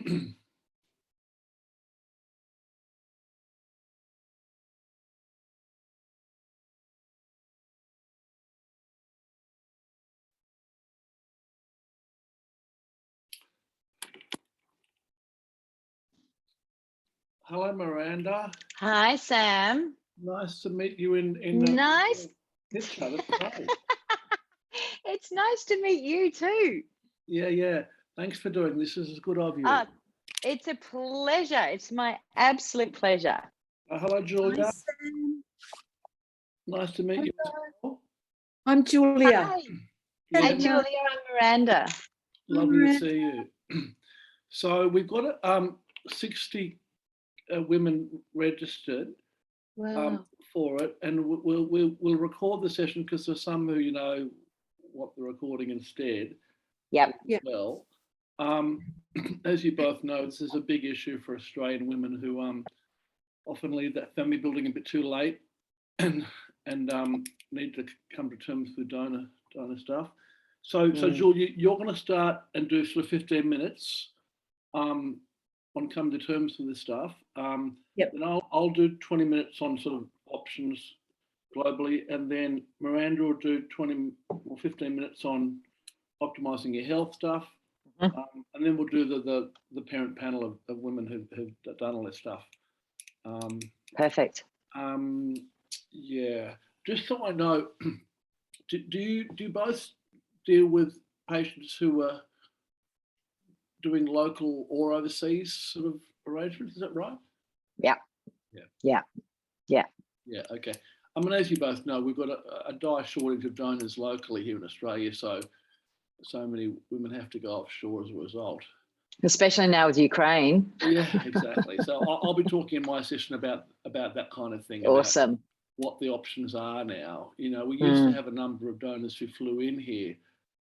Hello, Miranda. Hi, Sam. Nice to meet you in nice picture. That's great. It's nice to meet you too. Yeah. Thanks for doing this. This is good of you. It's a pleasure. It's my absolute pleasure. Hello, Julia. Hi, Sam. Nice to meet you. I'm Julia. Hi, Yeah, Hi Julia. I'm Miranda. lovely to see you. So we've got 60 women registered for it, and we'll record the session because there's some who want the recording instead. Yep. Well, as you both know, this is a big issue for Australian women who often leave that family building a bit too late and need to come to terms with donor stuff. So Julia, you're going to start and do sort of 15 minutes on come to terms with this stuff. Yep. And I'll do 20 minutes on sort of options globally, and then Miranda will do 20 or 15 minutes on optimizing your health stuff. And then we'll do the parent panel of women who've done all this stuff. Perfect. Yeah, just so I know, do you both deal with patients who are doing local or overseas sort of arrangements? Is that right? Yeah. Yeah. Okay. I mean, as you both know, we've got a dire shortage of donors locally here in Australia, so many women have to go offshore as a result. Especially now with Ukraine. Yeah, exactly. So I'll be talking in my session about that kind of thing. Awesome. About what the options are now. We used to have a number of donors who flew in here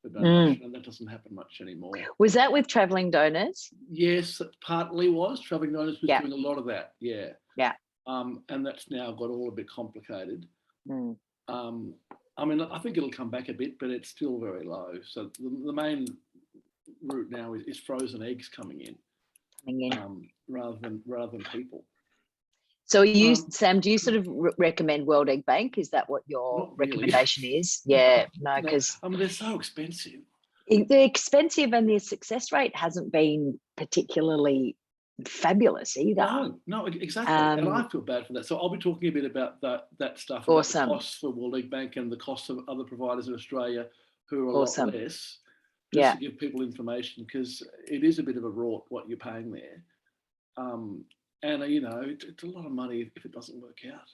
for donation, and that doesn't happen much anymore. Was that with travelling donors? Yes, it partly was. Travelling donors was doing a lot of that. Yeah. And that's now got all a bit complicated. I mean, I think it'll come back a bit, but it's still very low. So the main route now is frozen eggs coming in, rather than people. So Sam, do you sort of recommend World Egg Bank? Is that what your recommendation is? Yeah, no, because I mean, they're so expensive. They're expensive, and their success rate hasn't been particularly fabulous either. No, exactly. And I feel bad for that. So I'll be talking a bit about that stuff, awesome. About the costs for World Egg Bank and the costs of other providers in Australia who are a awesome. lot less, just to give people information, because it is a bit of a rort what you're paying there. And it's a lot of money if it doesn't work out.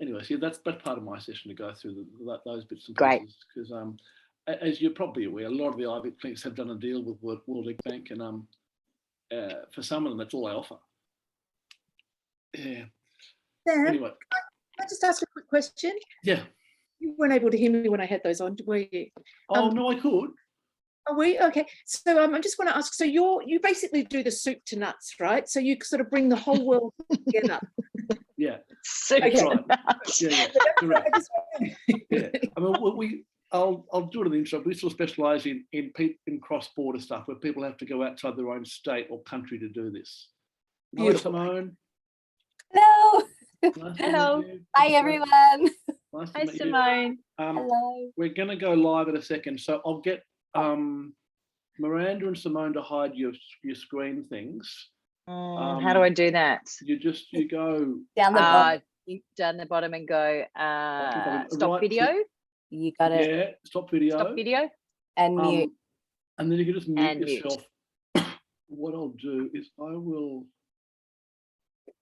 Anyway, so that's part of my session to go through those bits and pieces, because as you're probably aware, a lot of the IVF clinics have done a deal with World Egg Bank, and for some of them, that's all they offer. Yeah. Sam, anyway, can I just ask a quick question? Yeah. You weren't able to hear me when I had those on, were you? Oh no, I could. Are we? Okay. So I just want to ask, so you basically do the soup to nuts, right? So you sort of bring the whole world together. Yeah. Soup That's to right. nuts. Yeah. Correct. Yeah. I mean, I'll do it in the intro. We still specialise in cross-border stuff where people have to go outside their own state or country to do this. Beautiful. Hello, Simone. Hello. Nice Hello. Hi, everyone. Nice to Hi, meet Simone. Hello. We're going to go live in a second, so I'll get Miranda and Simone to hide your screen things. How do I do that? You go Down the bottom. Down the bottom and go stop right video. You got it. Yeah, stop video. Stop video. And mute. And then you can just mute And yourself. What I'll do is I will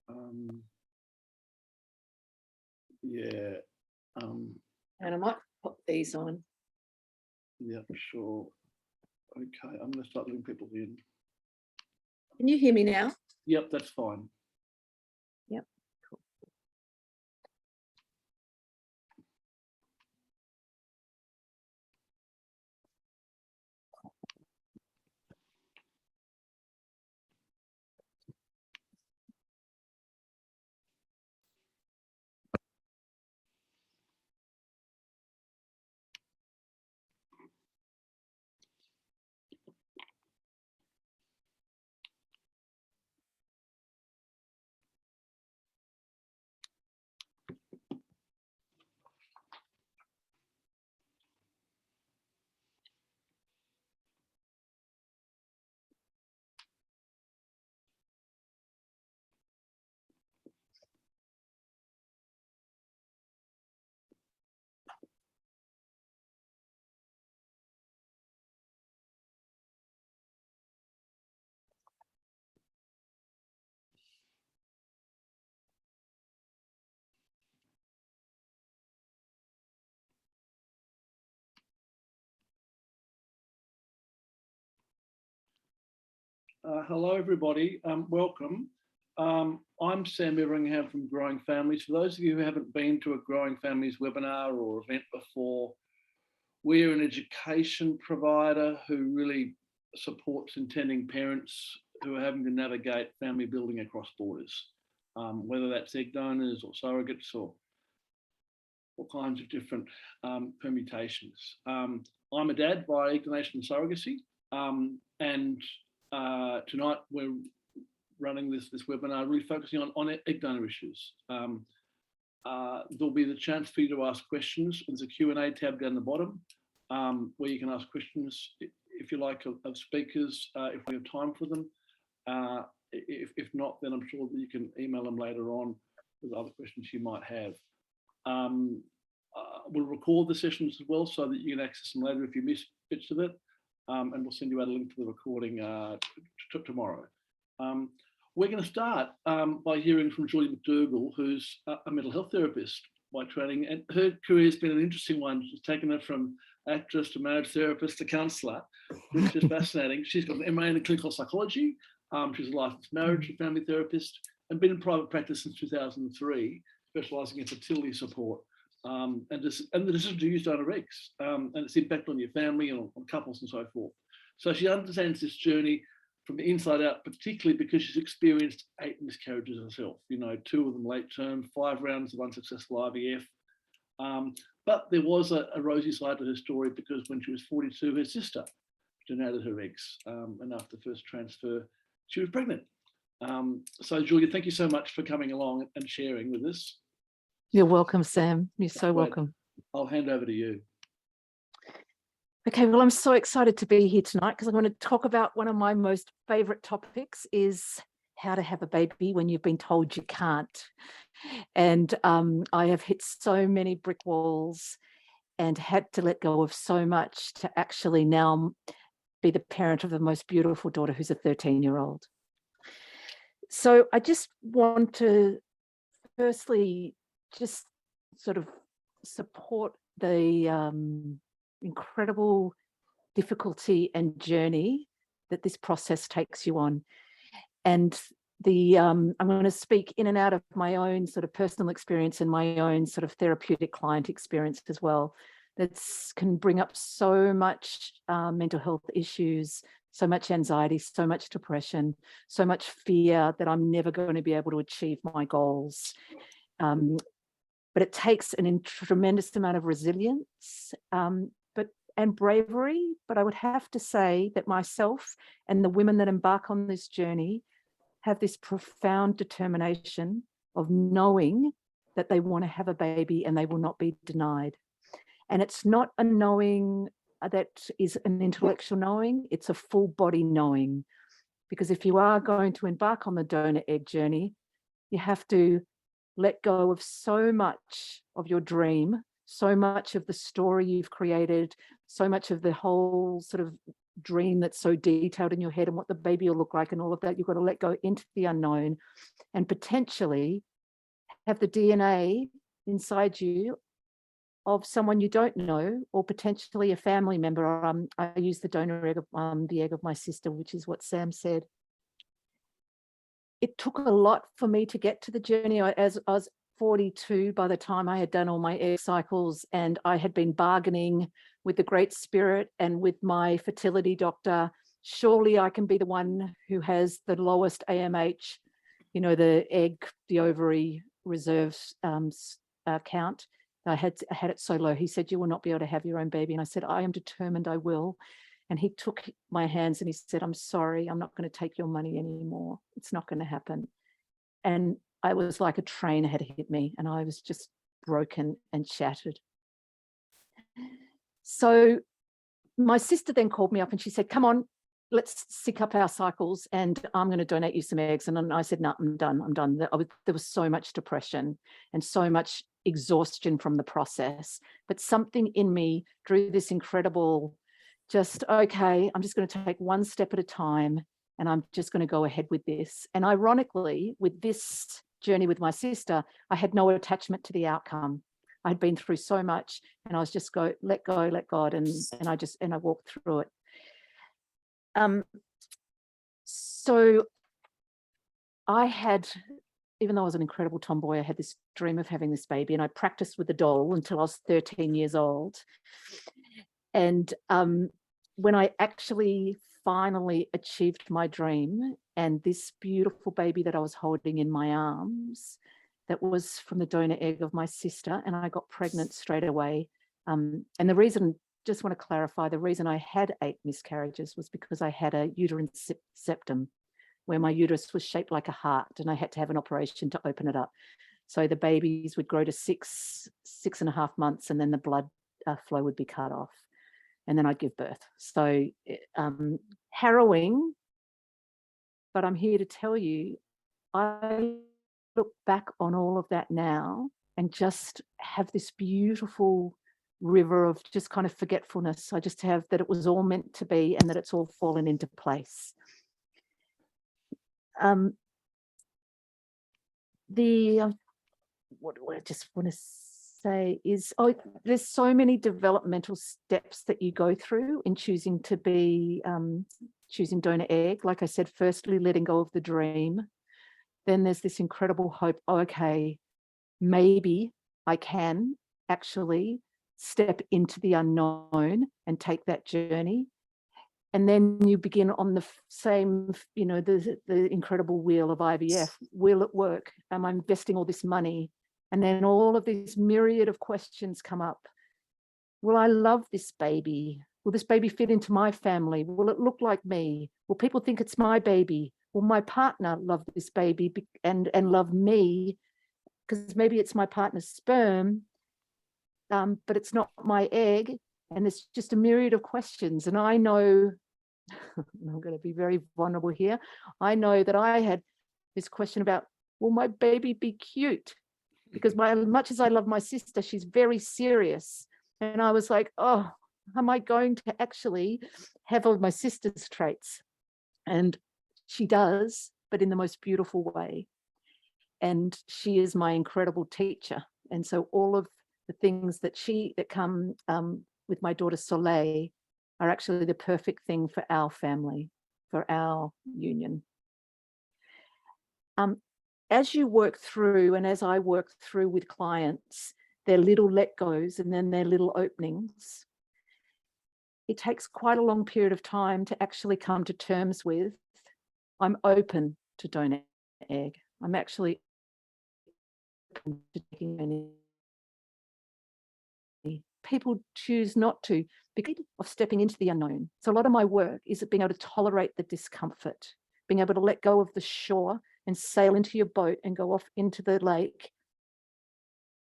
And I might pop these on. Yeah, sure. Okay, I'm going to start letting people in. Can you hear me now? Yep, that's fine. Yep. Cool. Hello, everybody. Welcome. I'm Sam Everingham from Growing Families. For those of you who haven't been to a Growing Families webinar or event before, we're an education provider who really supports intending parents who are having to navigate family building across borders, whether that's egg donors or surrogates or all kinds of different permutations. I'm a dad by egg donation and surrogacy, and tonight we're running this webinar really focusing on egg donor issues. There'll be the chance for you to ask questions. There's a Q&A tab down the bottom where you can ask questions, if you like, of speakers, if we have time for them. If not, then I'm sure that you can email them later on with other questions you might have. We'll record the sessions as well so that you can access them later if you miss bits of it, and we'll send you out a link to the recording tomorrow. We're going to start by hearing from Julie McDougall, who's a mental health therapist by training, and her career has been an interesting one. She's taken her from actress to marriage therapist to counsellor, which is fascinating. She's got an MA in clinical psychology. She's a licensed marriage and family therapist and been in private practice since 2003, specialising in fertility support and the decision to use donor eggs and its impact on your family and on couples and so forth. So she understands this journey from the inside out, particularly because she's experienced 8 miscarriages herself, 2 of them late term, 5 rounds of unsuccessful IVF. But there was a rosy side to her story because when she was 42, her sister donated her eggs. And after the first transfer, she was pregnant. So Julia, thank you so much for coming along and sharing with us. You're welcome, Sam. You're so welcome. I'll hand over to you. Okay, well, I'm so excited to be here tonight because I'm going to talk about one of my most favourite topics is how to have a baby when you've been told you can't. And I have hit so many brick walls and had to let go of so much to actually now be the parent of the most beautiful daughter who's a 13-year-old. So I just want to firstly just sort of support the incredible difficulty and journey that this process takes you on. And I'm going to speak in and out of my own sort of personal experience and my own sort of therapeutic client experience as well. That can bring up so much mental health issues, so much anxiety, so much depression, so much fear that I'm never going to be able to achieve my goals. But it takes a tremendous amount of resilience and bravery. But I would have to say that myself and the women that embark on this journey have this profound determination of knowing that they want to have a baby and they will not be denied. And it's not a knowing that is an intellectual knowing, it's a full body knowing. Because if you are going to embark on the donor egg journey, you have to let go of so much of your dream, so much of the story you've created, so much of the whole sort of dream that's so detailed in your head and what the baby will look like and all of that. You've got to let go into the unknown and potentially have the DNA inside you of someone you don't know, or potentially a family member. I use the donor egg, the egg of my sister, which is what Sam said. It took a lot for me to get to the journey. As I was 42 by the time I had done all my egg cycles, and I had been bargaining with the Great Spirit and with my fertility doctor. Surely I can be the one who has the lowest AMH, the egg, the ovary reserve count. I had it so low. He said, "You will not be able to have your own baby." And I said, "I am determined I will." And he took my hands and he said, "I'm sorry, I'm not going to take your money anymore. It's not going to happen." And I was like a train had hit me and I was just broken and shattered. So my sister then called me up and she said, "Come on, let's sync up our cycles and I'm going to donate you some eggs." And I said, "No, I'm done. There was so much depression and so much exhaustion from the process. But something in me drew this incredible, okay, I'm just going to take one step at a time and I'm just going to go ahead with this." And ironically, with this journey with my sister, I had no attachment to the outcome. I'd been through so much and I was just let God, and I walked through it. So So I had, even though I was an incredible tomboy, I had this dream of having this baby, and I practiced with the doll until I was 13 years old. And when I actually finally achieved my dream, and this beautiful baby that I was holding in my arms, that was from the donor egg of my sister, and I got pregnant straight away. And the reason, just want to clarify, the reason I had 8 miscarriages was because I had a uterine septum, where my uterus was shaped like a heart, and I had to have an operation to open it up. So the babies would grow to 6.5 months, and then the blood flow would be cut off, and then I'd give birth. So harrowing, but I'm here to tell you, I look back on all of that now and just have this beautiful river of just kind of forgetfulness. I just have that it was all meant to be, and that it's all fallen into place. What do I just want to say is, there's so many developmental steps that you go through in choosing to be, choosing donor egg. Like I said, firstly, letting go of the dream. Then there's this incredible hope, okay, maybe I can actually step into the unknown and take that journey. And then you begin on the same, the incredible wheel of IVF. Will it work? Am I investing all this money? And then all of these myriad of questions come up. Will I love this baby? Will this baby fit into my family? Will it look like me? Will people think it's my baby? Will my partner love this baby and love me? Because maybe it's my partner's sperm, but it's not my egg. And there's just a myriad of questions. And I know, I'm going to be very vulnerable here, I know that I had this question about, will my baby be cute? Because as much as I love my sister, she's very serious. And I was like, oh, am I going to actually have all my sister's traits? And she does, but in the most beautiful way. And she is my incredible teacher. And so all of the things that come with my daughter Soleil are actually the perfect thing for our family, for our union. As you work through, and as I work through with clients, their little let goes and then their little openings, it takes quite a long period of time to actually come to terms with, I'm open to donor egg. I'm actually open to taking any. People choose not to because of stepping into the unknown. So a lot of my work is being able to tolerate the discomfort, being able to let go of the shore and sail into your boat and go off into the lake,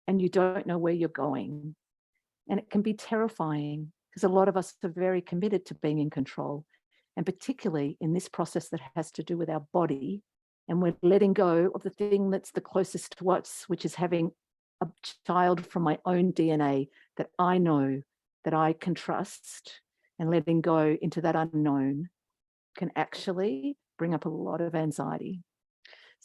and you don't know where you're going. And it can be terrifying because a lot of us are very committed to being in control, and particularly in this process that has to do with our body. And we're letting go of the thing that's the closest to us, which is having a child from my own DNA that I know that I can trust, and letting go into that unknown can actually bring up a lot of anxiety.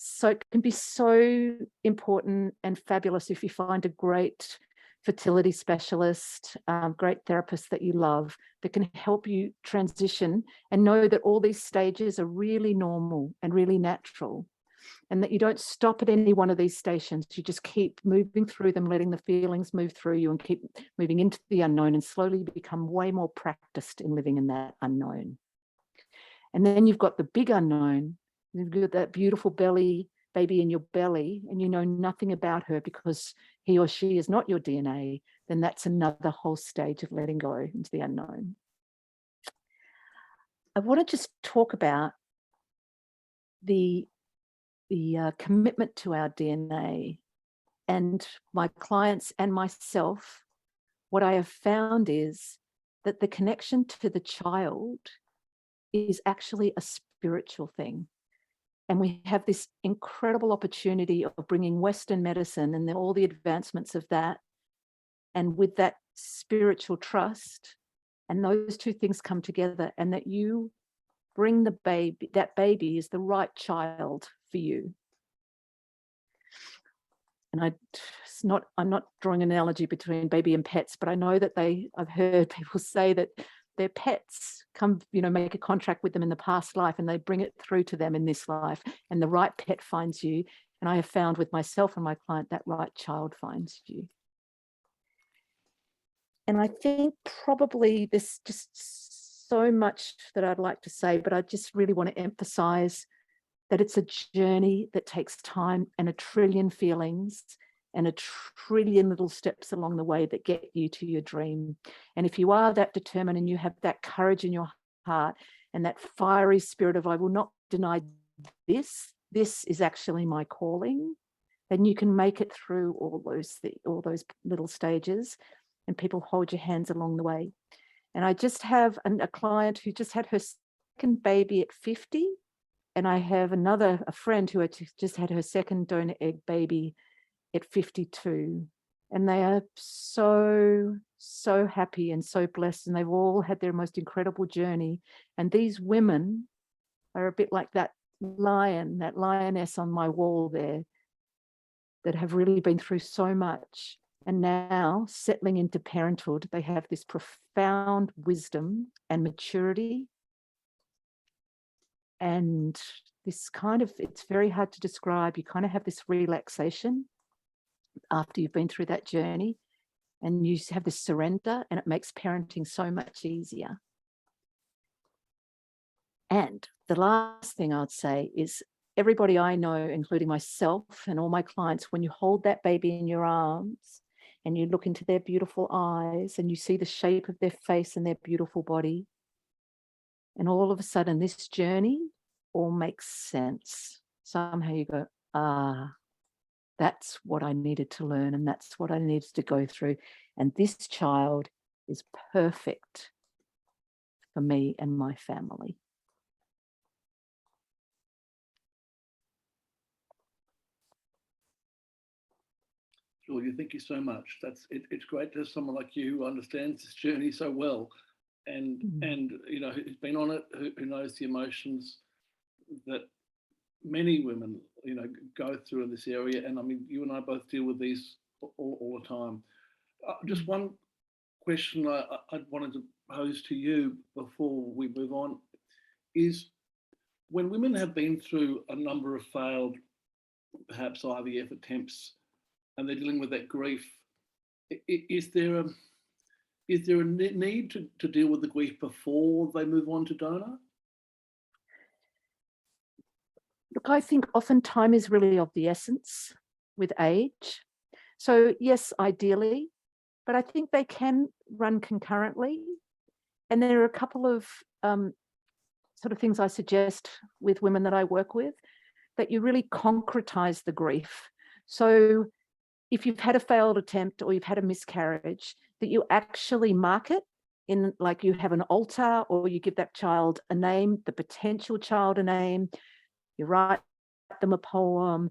So it can be so important and fabulous if you find a great fertility specialist, great therapist that you love, that can help you transition and know that all these stages are really normal and really natural, and that you don't stop at any one of these stations. You just keep moving through them, letting the feelings move through you, and keep moving into the unknown, and slowly become way more practiced in living in that unknown. And then you've got the big unknown. You've got that beautiful baby in your belly, and you know nothing about her because he or she is not your DNA. Then that's another whole stage of letting go into the unknown. I want to just talk about the commitment to our DNA. And my clients and myself, what I have found is that the connection to the child is actually a spiritual thing. And we have this incredible opportunity of bringing Western medicine and all the advancements of that, and with that spiritual trust, and those two things come together, and that you bring the baby, that baby is the right child for you. And I'm not drawing an analogy between baby and pets, but I know that I've heard people say that their pets come, make a contract with them in the past life, and they bring it through to them in this life, and the right pet finds you. And I have found with myself and my client, that right child finds you. And I think probably there's just so much that I'd like to say, but I just really want to emphasize that it's a journey that takes time and a trillion feelings and a trillion little steps along the way that get you to your dream. And if you are that determined and you have that courage in your heart and that fiery spirit of, I will not deny this is actually my calling, then you can make it through all those little stages, and people hold your hands along the way. And I just have a client who just had her second baby at 50. And I have a friend who had just had her second donor egg baby at 52. And they are so, so happy and so blessed. And they've all had their most incredible journey. And these women are a bit like that lioness on my wall there, that have really been through so much. And now settling into parenthood, they have this profound wisdom and maturity. And this it's very hard to describe. You kind of have this relaxation after you've been through that journey, and you have this surrender, and it makes parenting so much easier. And the last thing I'd say is, everybody I know, including myself and all my clients, when you hold that baby in your arms and you look into their beautiful eyes and you see the shape of their face and their beautiful body, and all of a sudden this journey all makes sense. Somehow you go, that's what I needed to learn, and that's what I needed to go through. And this child is perfect for me and my family. Julia, thank you so much. It's great to have someone like you who understands this journey so well, and who's been on it, who knows the emotions that many women go through in this area. And I mean, you and I both deal with these all the time. Just one question I wanted to pose to you before we move on is, when women have been through a number of failed, perhaps IVF attempts, and they're dealing with that grief, is there a need to deal with the grief before they move on to donor? Look, I think often time is really of the essence with age. So yes, ideally, but I think they can run concurrently. And there are a couple of sort of things I suggest with women that I work with, that you really concretize the grief. So if you've had a failed attempt or you've had a miscarriage, that you actually mark it in, like you have an altar, or you give that child a name, the potential child a name, you write them a poem,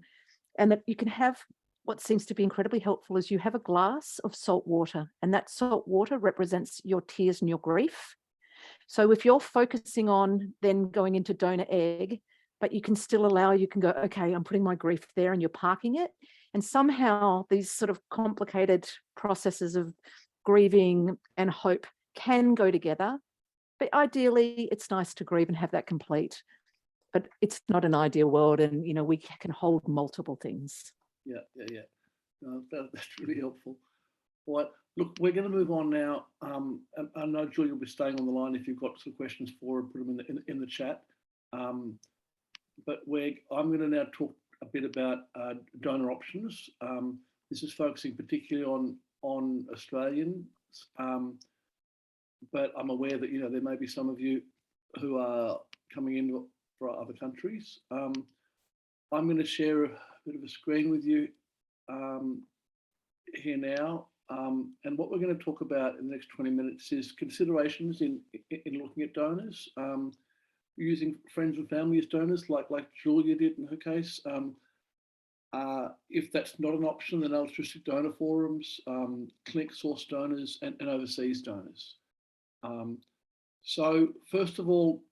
and that you can have, what seems to be incredibly helpful is you have a glass of salt water, and that salt water represents your tears and your grief. So if you're focusing on then going into donor egg, but you can go, okay, I'm putting my grief there, and you're parking it. And somehow these sort of complicated processes of grieving and hope can go together. But ideally, it's nice to grieve and have that complete. But it's not an ideal world, and we can hold multiple things. Yeah. No, that's really helpful. All right, look, we're going to move on now. And I know Julia will be staying on the line if you've got some questions for her, put them in the chat. But I'm going to now talk a bit about donor options. This is focusing particularly on Australians, but I'm aware that there may be some of you who are coming in from other countries. I'm going to share a bit of a screen with you here now, and what we're going to talk about in the next 20 minutes is considerations in looking at donors. Using friends and family as donors, like Julia did in her case. If that's not an option, then altruistic donor forums, clinic source donors, and overseas donors. So first of all,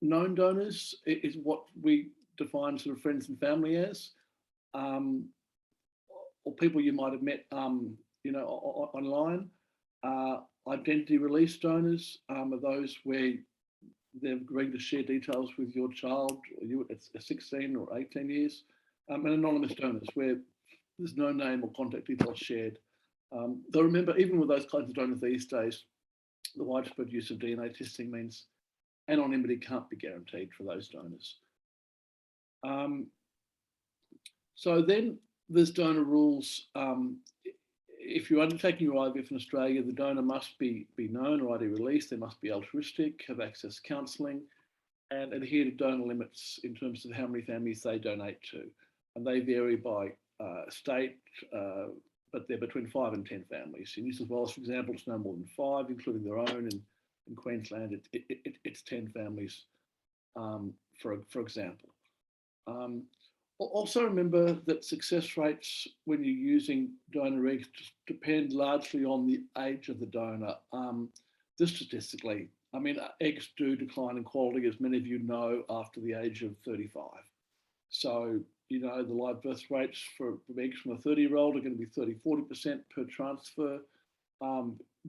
known donors is what we define sort of friends and family as, or people you might have met, online. Identity release donors are those where they're agreeing to share details with your child, you at 16 or 18 years, and anonymous donors where there's no name or contact details shared. Though remember, even with those kinds of donors these days, the widespread use of DNA testing means anonymity can't be guaranteed for those donors. So then there's donor rules. If you're undertaking your IVF in Australia, the donor must be known or ID released. They must be altruistic, have access to counselling, and adhere to donor limits in terms of how many families they donate to. And they vary by state, but they're between 5 and 10 families. In New South Wales, for example, it's no more than 5, including their own. In Queensland, it's 10 families, for example. Also remember that success rates when you're using donor eggs depend largely on the age of the donor. Just statistically, I mean, eggs do decline in quality, as many of you know, after the age of 35. So, you know, the live birth rates for eggs from a 30-year-old are going to be 30-40% per transfer,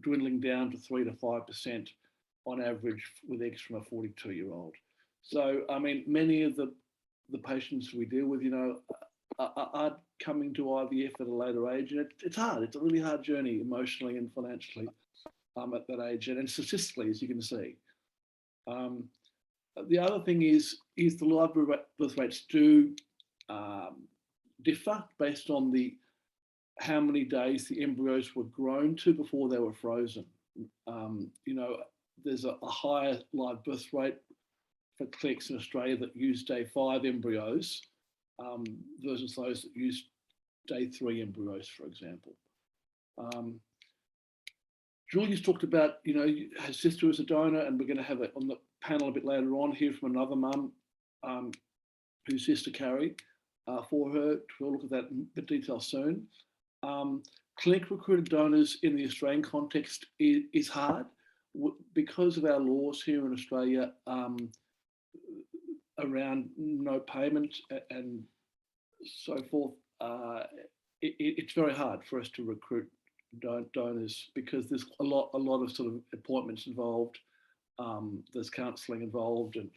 dwindling down to 3 to 5% on average with eggs from a 42-year-old. So, I mean, many of the patients we deal with, you know, are coming to IVF at a later age, and it's hard. It's a really hard journey emotionally and financially at that age, and statistically, as you can see. The other thing is the live birth rates do differ based on how many days the embryos were grown to before they were frozen. You know, there's a higher live birth rate for clinics in Australia that use day 5 embryos versus those that use day 3 embryos, for example. Julie's talked about, you know, her sister is a donor, and we're going to have it on the panel a bit later on, hear from another mum whose sister carried for her. We'll look at that in the detail soon. Clinic recruited donors in the Australian context is hard because of our laws here in Australia around no payment and so forth. It's very hard for us to recruit donors because there's a lot of sort of appointments involved. There's counselling involved, and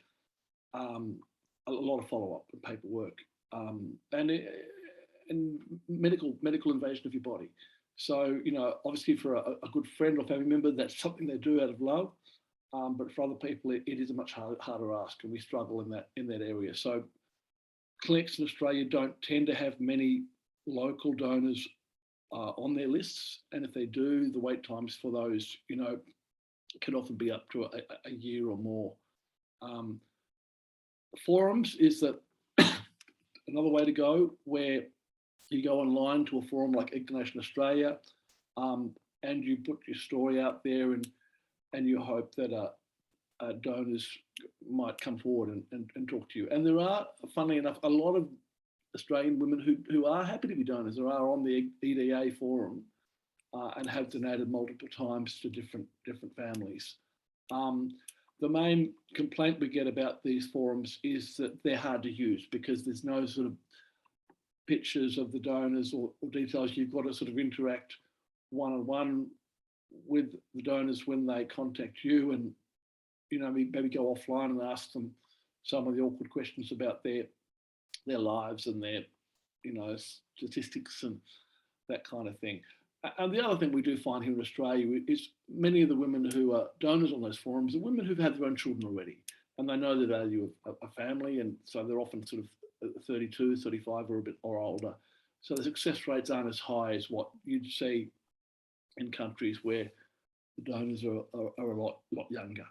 a lot of follow-up and paperwork, and medical invasion of your body. So, you know, obviously for a good friend or family member, that's something they do out of love. But for other people, it is a much harder ask, and we struggle in that area. So clinics in Australia don't tend to have many local donors on their lists, and if they do, the wait times for those, you know, can often be up to a year or more. Forums is another way to go, where you go online to a forum like Egg Donation Australia, and you put your story out there, and you hope that donors might come forward and talk to you. And there are, funnily enough, a lot of Australian women who are happy to be donors. There are on the EDA forum and have donated multiple times to different families. The main complaint we get about these forums is that they're hard to use because there's no sort of pictures of the donors or details. You've got to sort of interact one-on-one with the donors when they contact you, and, you know, maybe go offline and ask them some of the awkward questions about their lives and their, you know, statistics and that kind of thing. And the other thing we do find here in Australia is many of the women who are donors on those forums are women who've had their own children already, and they know the value of a family, and so they're often sort of 32, 35 or a bit or older. So the success rates aren't as high as what you'd see in countries where the donors are a lot younger.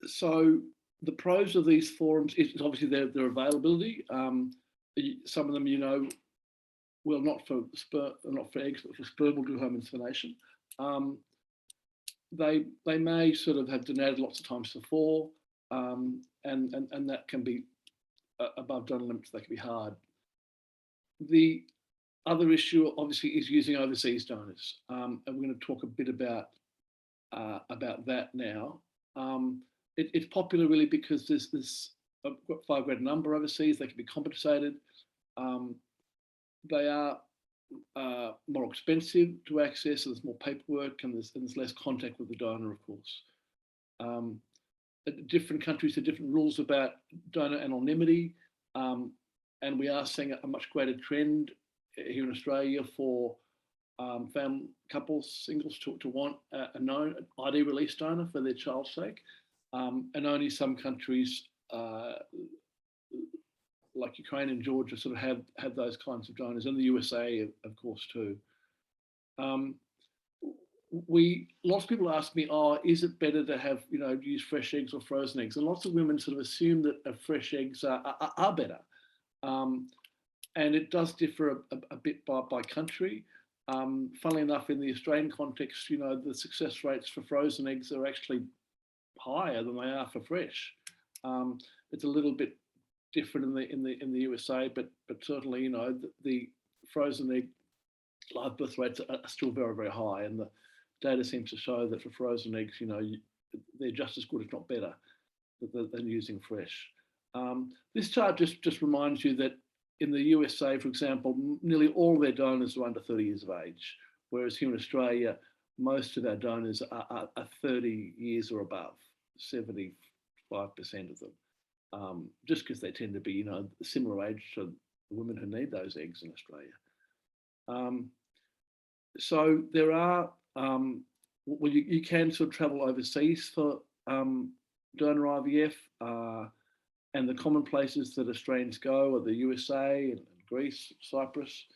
So the pros of these forums is obviously their availability. Some of them, you know, well, not for eggs, but for sperm will home insemination. They may sort of have donated lots of times before, and that can be above donor limits. That can be hard. The other issue, obviously, is using overseas donors, and we're going to talk a bit about that now. It's popular really because there's a far greater number overseas. They can be compensated. They are more expensive to access, so there's more paperwork, and there's less contact with the donor, of course. Different countries have different rules about donor anonymity, and we are seeing a much greater trend here in Australia for family couples, singles, to want a known ID release donor for their child's sake, and only some countries like Ukraine and Georgia sort of have those kinds of donors, and the USA, of course, too. Lots of people ask me, oh, is it better to have, use fresh eggs or frozen eggs? And lots of women sort of assume that fresh eggs are better. And it does differ a bit by country. Funnily enough, in the Australian context, the success rates for frozen eggs are actually higher than they are for fresh. It's a little bit different in the USA, but certainly, the frozen egg live birth rates are still very, very high, and the data seems to show that for frozen eggs, they're just as good, if not better, than using fresh. This chart just reminds you that in the USA, for example, nearly all of their donors are under 30 years of age, whereas here in Australia, most of our donors are 30 years or above, 75% of them, just because they tend to be, similar age to the women who need those eggs in Australia. So there are, well, you can sort of travel overseas for donor IVF, and the common places that Australians go are the USA and Greece, Cyprus,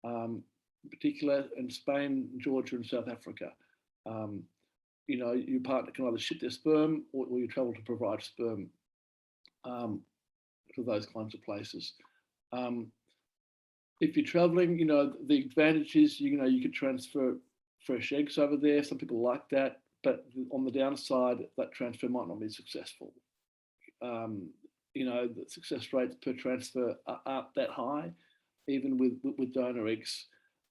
in particular, and Spain, Georgia, and South Africa. Your partner can either ship their sperm or you travel to provide sperm to those kinds of places. If you're traveling, the advantage is, you could transfer fresh eggs over there. Some people like that, but on the downside, that transfer might not be successful. The success rates per transfer aren't that high, even with donor eggs.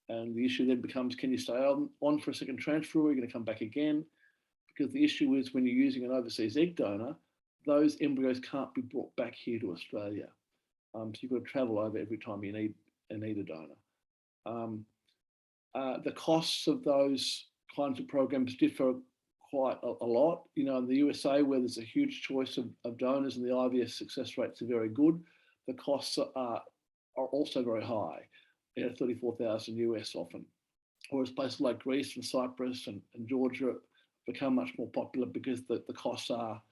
And the issue then becomes, can you stay on for a second transfer, or are you going to come back again? Because the issue is, when you're using an overseas egg donor, those embryos can't be brought back here to Australia. So you've got to travel over every time you need a donor. The costs of those kinds of programs differ quite a lot. In the USA, where there's a huge choice of donors and the IVF success rates are very good, the costs are also very high, 34,000 US often. Whereas places like Greece and Cyprus and Georgia become much more popular because the costs are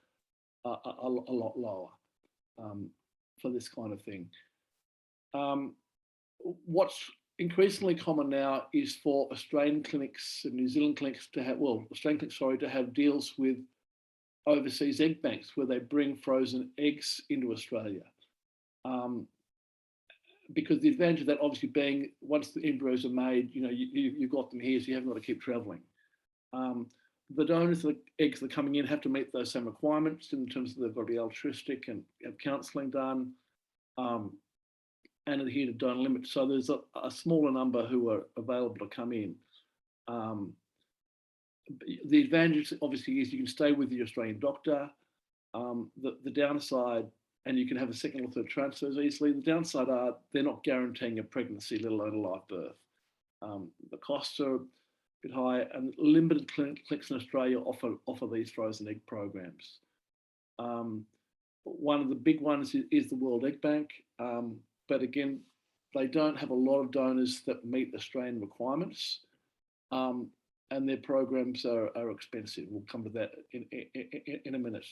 a lot lower for this kind of thing. What's increasingly common now is for Australian clinics and New Zealand clinics to have, to have deals with overseas egg banks where they bring frozen eggs into Australia. Because the advantage of that obviously being, once the embryos are made, you've got them here, so you haven't got to keep traveling. The donors, the eggs that are coming in, have to meet those same requirements in terms of they've got to be altruistic and have counselling done, and adhere to donor limits. So there's a smaller number who are available to come in. The advantage obviously is you can stay with your Australian doctor. The downside, and you can have a second or third transfers easily. The downside are they're not guaranteeing a pregnancy, let alone a live birth. The costs are a bit high, and limited clinics in Australia offer these frozen egg programs. One of the big ones is the World Egg Bank. But again, they don't have a lot of donors that meet Australian requirements, and their programs are expensive. We'll come to that in a minute.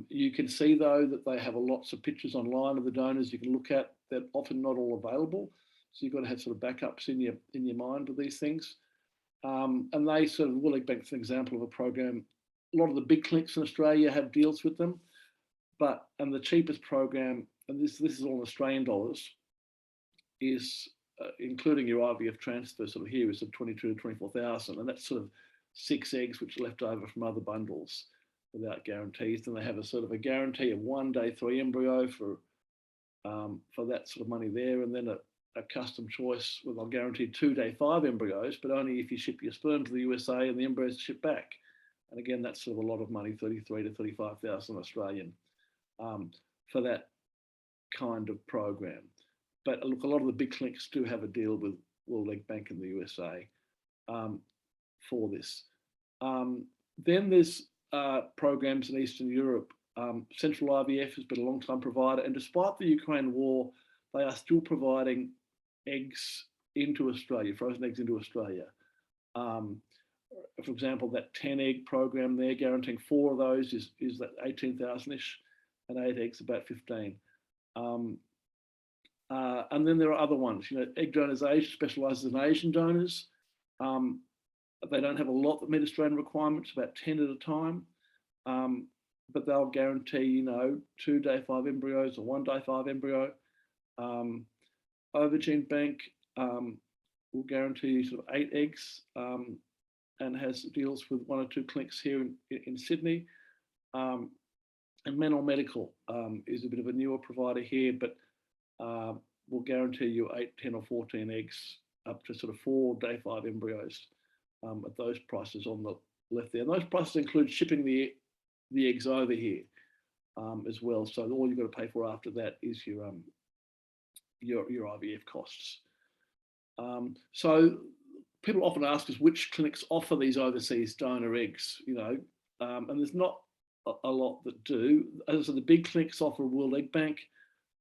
You can see, though, that they have lots of pictures online of the donors you can look at. They're often not all available, so you've got to have sort of backups in your mind with these things. And they sort of, World Egg Bank is an example of a program. A lot of the big clinics in Australia have deals with them, and the cheapest program, and this is all in Australian dollars, is including your IVF transfer sort of here is of 22 to 24,000, and that's sort of 6 eggs which are left over from other bundles without guarantees. Then they have a sort of a guarantee of 1 day 3 embryo for that sort of money there, and then a custom choice with, I'll guarantee 2 day 5 embryos, but only if you ship your sperm to the USA and the embryos are shipped back. And again, that's sort of a lot of money, 33 to 35,000 Australian, for that kind of program. But look, a lot of the big clinics do have a deal with World Egg Bank in the USA for this. Then there's programs in Eastern Europe. Central IVF has been a long time provider, and despite the Ukraine war, they are still providing eggs into Australia, frozen eggs into Australia. For example, that 10 egg program there, guaranteeing 4 of those is that 18,000-ish, and 8 eggs about 15. And then there are other ones. Egg Donors Asia specialises in Asian donors. They don't have a lot that meet Australian requirements, about 10 at a time. But they'll guarantee, 2 day 5 embryos or 1 day 5 embryo. Overgene Bank will guarantee sort of 8 eggs and has deals with 1 or 2 clinics here in Sydney. And Menor Medical is a bit of a newer provider here, but will guarantee you 8, 10 or 14 eggs up to sort of 4 day 5 embryos at those prices on the left there. And those prices include shipping the eggs over here as well. So all you've got to pay for after that is your IVF costs. So people often ask us which clinics offer these overseas donor eggs, and there's not a lot that do. As I said, the big clinics offer World Egg Bank.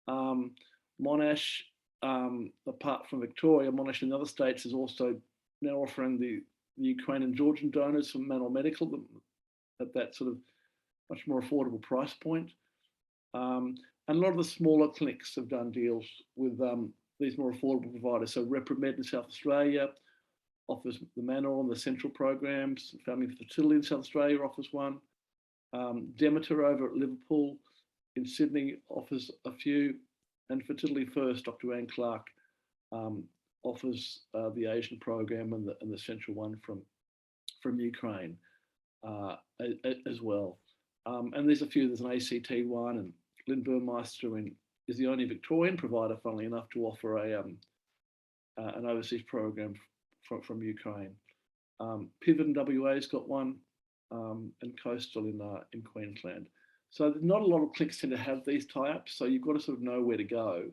Monash, apart from Victoria, Monash in other states is also now offering the Ukrainian Georgian donors from Menor Medical at that sort of much more affordable price point. And a lot of the smaller clinics have done deals with these more affordable providers. So Repromed in South Australia offers the Manor and the Central programs. Family Fertility in South Australia offers one. Demeter over at Liverpool in Sydney offers a few. And Fertility First, Dr. Anne Clark, offers the Asian program and the Central one from Ukraine as well. And there's a few. There's an ACT one, and Lynn Burmeister is the only Victorian provider, funnily enough, to offer an overseas program from Ukraine. Pivot in WA's got one, and Coastal in Queensland. So not a lot of clinics tend to have these tie-ups. So you've got to sort of know where to go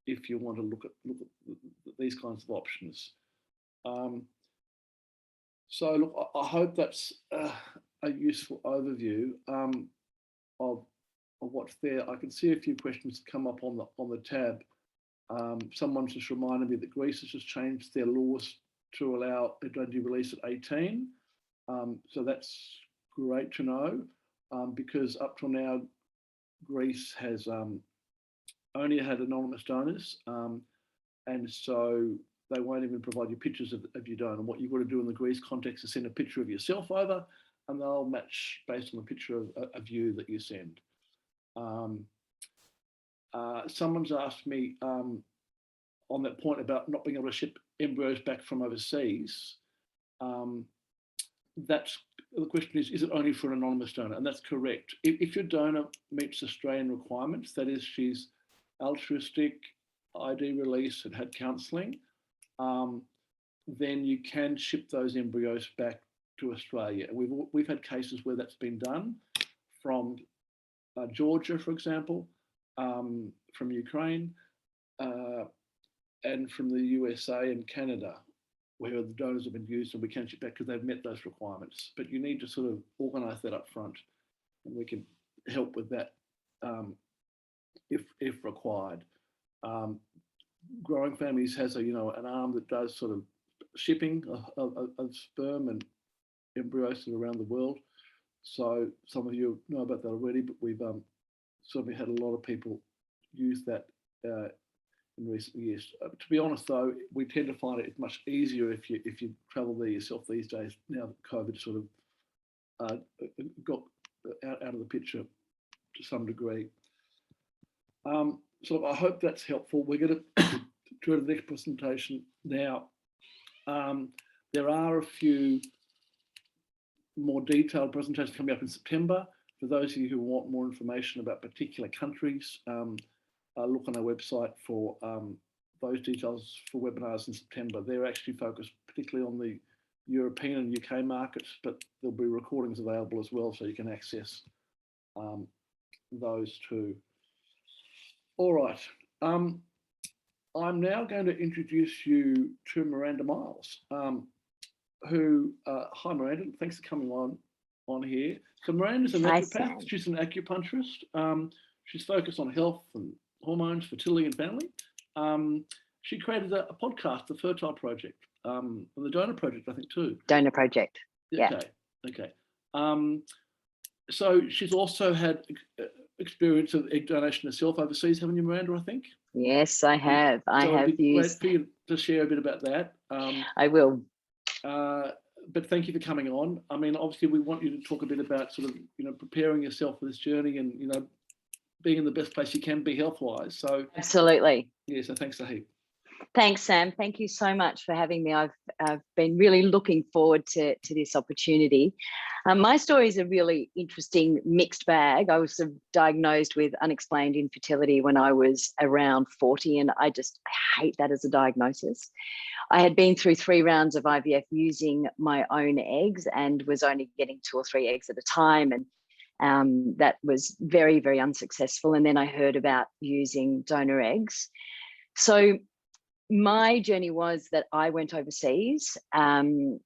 if you want to look at these kinds of options. So look, I hope that's a useful overview of what's there. I can see a few questions come up on the tab. Someone's just reminded me that Greece has just changed their laws to allow pregnancy release at 18. So that's great to know, because up till now, Greece has only had anonymous donors, and so they won't even provide you pictures of your donor. And what you've got to do in the Greece context is send a picture of yourself over, and they'll match based on the picture of you that you send. Someone's asked me on that point about not being able to ship embryos back from overseas. That's the question is it only for an anonymous donor? And that's correct. If your donor meets Australian requirements, that is, she's altruistic, ID release, and had counselling, then you can ship those embryos back to Australia. We've had cases where that's been done from Georgia, for example, from Ukraine, and from the USA and Canada, where the donors have been used, and we can ship back because they've met those requirements. But you need to sort of organise that up front, and we can help with that if required. Growing Families has an arm that does sort of shipping of sperm and embryos around the world. So some of you know about that already, but we've certainly had a lot of people use that in recent years. To be honest, though, we tend to find it's much easier if you travel there yourself these days. Now that COVID sort of got out of the picture to some degree. So I hope that's helpful. We're going to go to the next presentation now. There are a few more detailed presentations coming up in September. For those of you who want more information about particular countries, look on our website for those details for webinars in September. They're actually focused particularly on the European and UK markets, but there'll be recordings available as well, so you can access those too. All right. I'm now going to introduce you to Miranda Myles, who, hi Miranda, thanks for coming on here. So Miranda's a Hi, naturopath, Sam. she's an acupuncturist. She's focused on health and hormones, fertility and family. She created a podcast, the Fertile Project, and the Donor Project, I think too. Donor Project. Yeah. Okay. So she's also had experience of egg donation herself overseas, haven't you, Miranda, I think? Yes, I have. So I have it'd be used. great for you to share a bit about that. I will. But thank you for coming on. I mean, obviously, we want you to talk a bit about sort of, preparing yourself for this journey and, being in the best place you can be health-wise. So Absolutely. yeah, so thanks a heap. Thanks, Sam. Thank you so much for having me. I've been really looking forward to this opportunity. My story is a really interesting mixed bag. I was diagnosed with unexplained infertility when I was around 40, and I hate that as a diagnosis. I had been through 3 rounds of IVF using my own eggs and was only getting 2 or 3 eggs at a time. And that was very, very unsuccessful. And then I heard about using donor eggs. So my journey was that I went overseas, and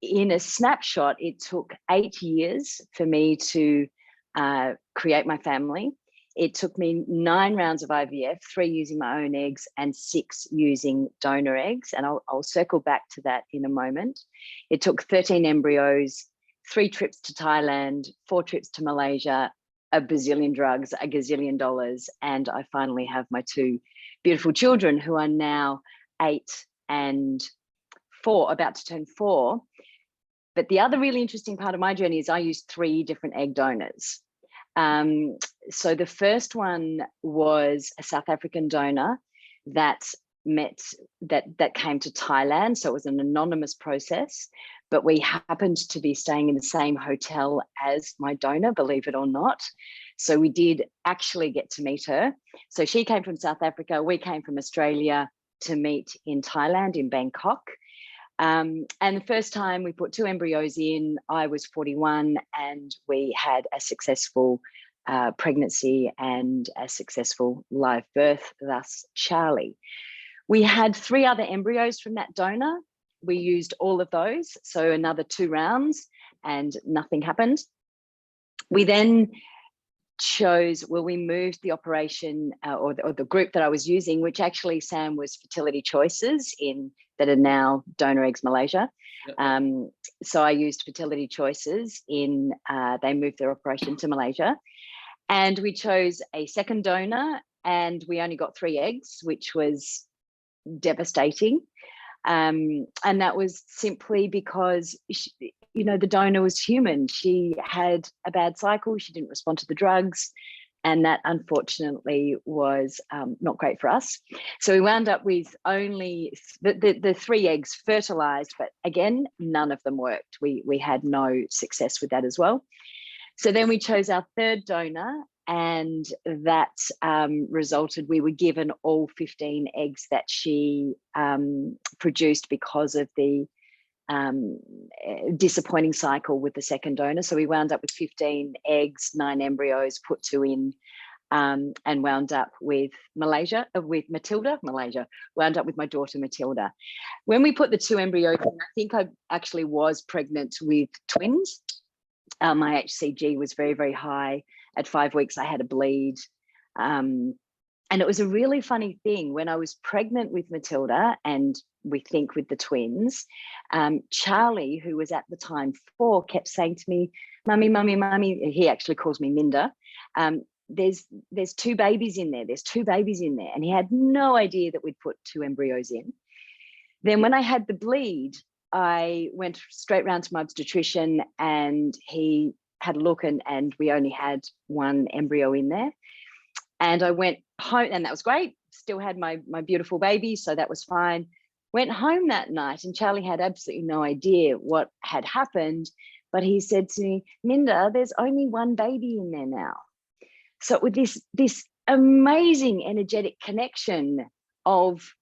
in a snapshot, it took 8 years for me to create my family. It took me 9 rounds of IVF, 3 using my own eggs and 6 using donor eggs. And I'll circle back to that in a moment. It took 13 embryos, 3 trips to Thailand, 4 trips to Malaysia, a bazillion drugs, a gazillion dollars. And I finally have my 2 beautiful children who are now 8 and 4, about to turn 4. But the other really interesting part of my journey is I used 3 different egg donors. So the first one was a South African donor that came to Thailand. So it was an anonymous process, but we happened to be staying in the same hotel as my donor, believe it or not. So we did actually get to meet her. So she came from South Africa, we came from Australia to meet in Thailand, in Bangkok. And the first time we put 2 embryos in, I was 41 and we had a successful pregnancy and a successful live birth, thus Charlie. We had 3 other embryos from that donor. We used all of those, so another 2 rounds and nothing happened. We then we moved the operation or the group that I was using, which actually, Sam, was Fertility Choices that are now Donor Eggs Malaysia. Yep. So I used Fertility Choices they moved their operation to Malaysia, and we chose a second donor, and we only got 3 eggs, which was devastating. And that was simply because the donor was human. She had a bad cycle. She didn't respond to the drugs. And that unfortunately was not great for us. So we wound up with only the 3 eggs fertilized, but again, none of them worked. We had no success with that as well. So then we chose our third donor, and that we were given all 15 eggs that she produced because of the disappointing cycle with the second donor. So we wound up with 15 eggs, 9 embryos, put 2 in, and wound up with wound up with my daughter Matilda. When we put the 2 embryos in, I think I actually was pregnant with twins. My HCG was very, very high. At 5 weeks, I had a bleed. And it was a really funny thing. When I was pregnant with Matilda, and we think with the twins, Charlie, who was at the time 4, kept saying to me, "Mummy, mummy, mummy." He actually calls me Minda. There's 2 babies in there. There's 2 babies in there. And he had no idea that we'd put 2 embryos in. Then when I had the bleed, I went straight round to my obstetrician, and he had a look, and we only had 1 embryo in there. And I went home, and that was great. Still had my beautiful baby, so that was fine. Went home that night, and Charlie had absolutely no idea what had happened. But he said to me, "Minda, there's only 1 baby in there now." So with this amazing energetic connection of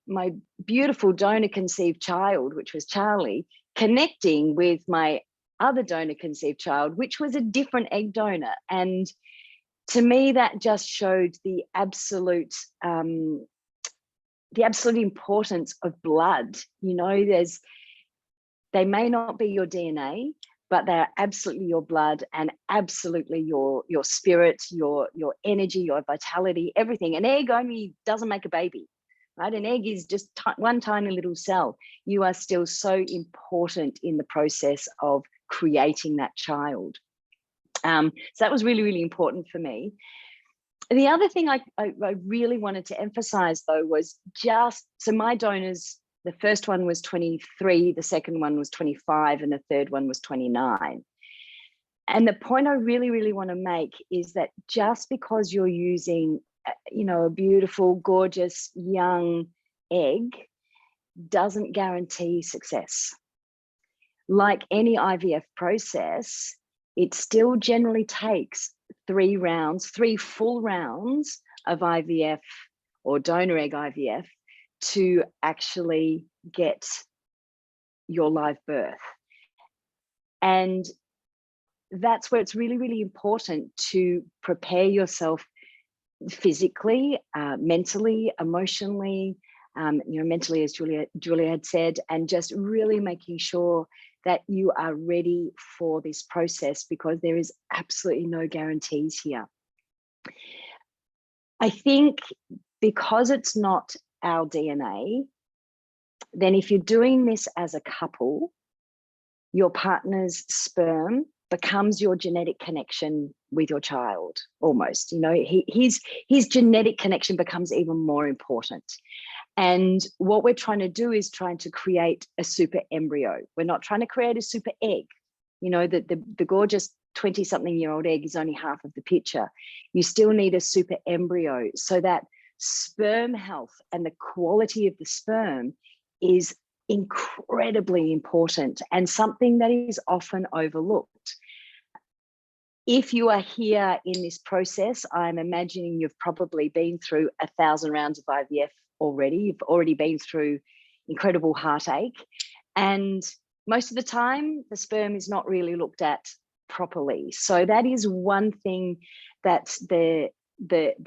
my beautiful donor conceived child, which was Charlie, connecting with my other donor conceived child, which was a different egg donor. And to me, that just showed the absolute importance of blood. You know, they may not be your DNA, but they're absolutely your blood and absolutely your spirit, your energy, your vitality, everything. An egg only doesn't make a baby, right? An egg is just one tiny little cell. You are still so important in the process of creating that child. So that was really, really important for me. The other thing I really wanted to emphasize, though, was so my donors, the first one was 23, the second one was 25, and the third one was 29. And the point I really, really want to make is that just because you're using, a beautiful, gorgeous, young egg doesn't guarantee success. Like any IVF process, it still generally takes 3 full rounds of IVF or donor egg IVF to actually get your live birth. And that's where it's really, really important to prepare yourself physically, mentally, emotionally, mentally, as Julia had said, and just really making sure that you are ready for this process, because there is absolutely no guarantees here. I think because it's not our DNA, then if you're doing this as a couple, your partner's sperm becomes your genetic connection with your child, almost. His genetic connection becomes even more important. And what we're trying to do is trying to create a super embryo. We're not trying to create a super egg. The gorgeous 20-something-year-old egg is only half of the picture. You still need a super embryo, so that sperm health and the quality of the sperm is incredibly important and something that is often overlooked. If you are here in this process, I'm imagining you've probably been through 1,000 rounds of IVF already. You've already been through incredible heartache. And most of the time, the sperm is not really looked at properly. So that is one thing that the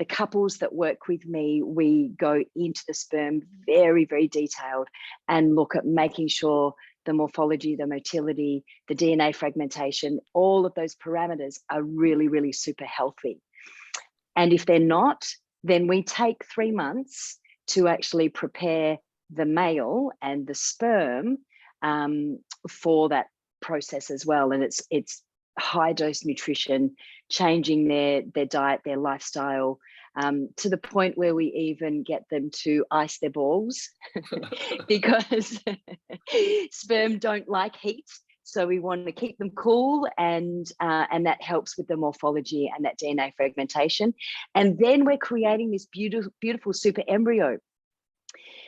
couples that work with me, we go into the sperm very, very detailed and look at making sure the morphology, the motility, the DNA fragmentation, all of those parameters are really, really super healthy. And if they're not, then we take 3 months to actually prepare the male and the sperm for that process as well. And it's high dose nutrition, changing their diet, their lifestyle, to the point where we even get them to ice their balls because sperm don't like heat. So we want to keep them cool, and that helps with the morphology and that DNA fragmentation. And then we're creating this beautiful super embryo.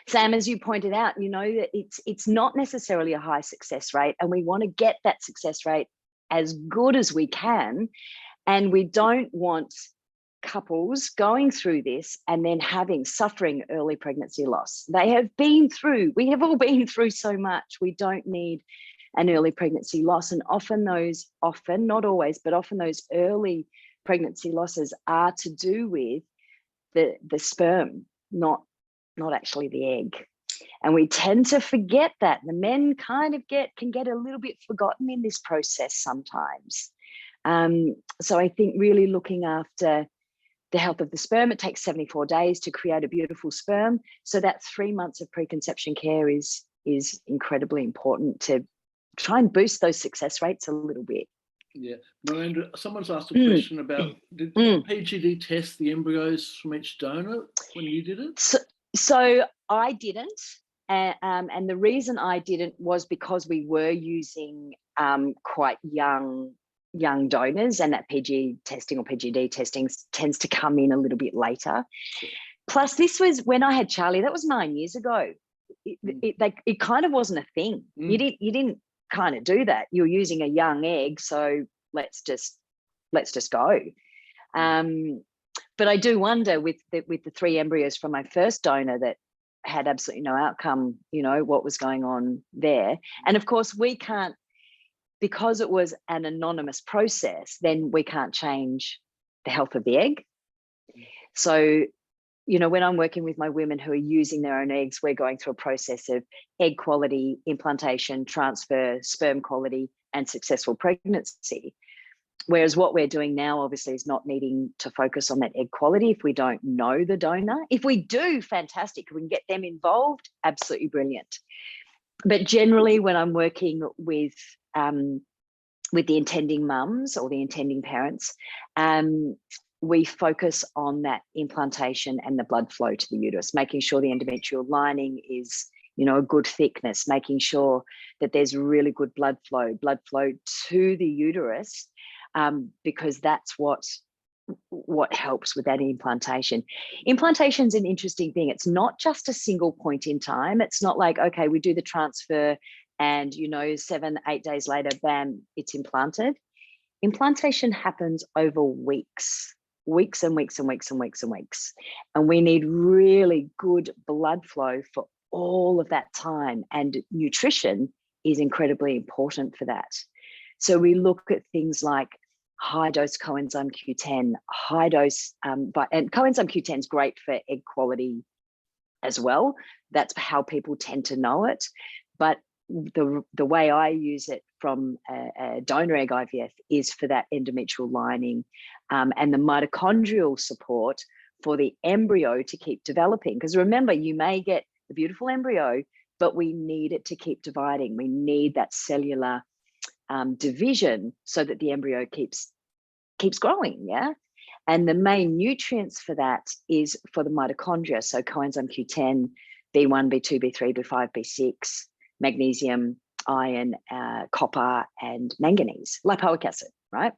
Sam, as you pointed out, that it's not necessarily a high success rate, and we want to get that success rate as good as we can. And we don't want couples going through this and then suffering early pregnancy loss. We have all been through so much. We don't need an early pregnancy loss. And not always, but often those early pregnancy losses are to do with the sperm, not actually the egg. And we tend to forget that. The men kind of can get a little bit forgotten in this process sometimes. So I think really looking after the health of the sperm, it takes 74 days to create a beautiful sperm. So that 3 months of preconception care is incredibly important to try and boost those success rates a little bit. Yeah, Miranda, someone's asked a question about, did PGD test the embryos from each donor when you did it? So I didn't, and the reason I didn't was because we were using quite young donors, and that PG testing or PGD testing tends to come in a little bit later. Plus, this was when I had Charlie. That was 9 years ago. It kind of wasn't a thing. You didn't kind of do that. You're using a young egg, so let's just go. But I do wonder with the 3 embryos from my first donor that had absolutely no outcome, what was going on there. And of course, we can't, because it was an anonymous process, then we can't change the health of the egg. So, you know, when I'm working with my women who are using their own eggs, we're going through a process of egg quality, implantation, transfer, sperm quality, and successful pregnancy. Whereas what we're doing now, obviously, is not needing to focus on that egg quality if we don't know the donor. If we do, fantastic. We can get them involved, absolutely brilliant. But generally, when I'm working with the intending mums or the intending parents, we focus on that implantation and the blood flow to the uterus, making sure the endometrial lining is, you know, a good thickness, making sure that there's really good blood flow to the uterus, because that's what helps with that implantation. Implantation's an interesting thing. It's not just a single point in time. It's not like, okay, we do the transfer and, you know, 7-8 days later, bam, it's implanted. Implantation happens over weeks and weeks and weeks and weeks and weeks. And we need really good blood flow for all of that time. And nutrition is incredibly important for that. So we look at things like high dose coenzyme Q10, high dose, and coenzyme Q10 is great for egg quality as well. That's how people tend to know it. But the way I use it from a donor egg IVF is for that endometrial lining, and the mitochondrial support for the embryo to keep developing. Because remember, you may get a beautiful embryo, but we need it to keep dividing. We need that cellular division so that the embryo keeps growing, yeah? And the main nutrients for that is for the mitochondria. So coenzyme Q10, B1, B2, B3, B5, B6, magnesium, iron, copper, and manganese, lipoic acid, right?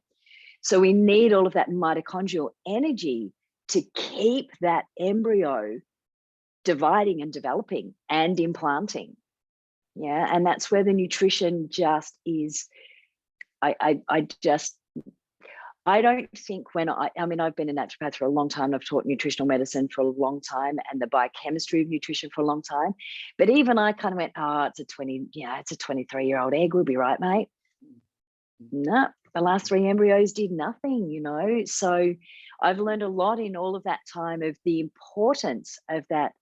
So we need all of that mitochondrial energy to keep that embryo dividing and developing and implanting. Yeah, and that's where the nutrition just is. I don't think I mean, I've been a naturopath for a long time. I've taught nutritional medicine for a long time and the biochemistry of nutrition for a long time. But even I kind of went, oh, it's a 23-year-old egg. We'll be right, mate. No, the last 3 embryos did nothing, you know. So I've learned a lot in all of that time of the importance of that.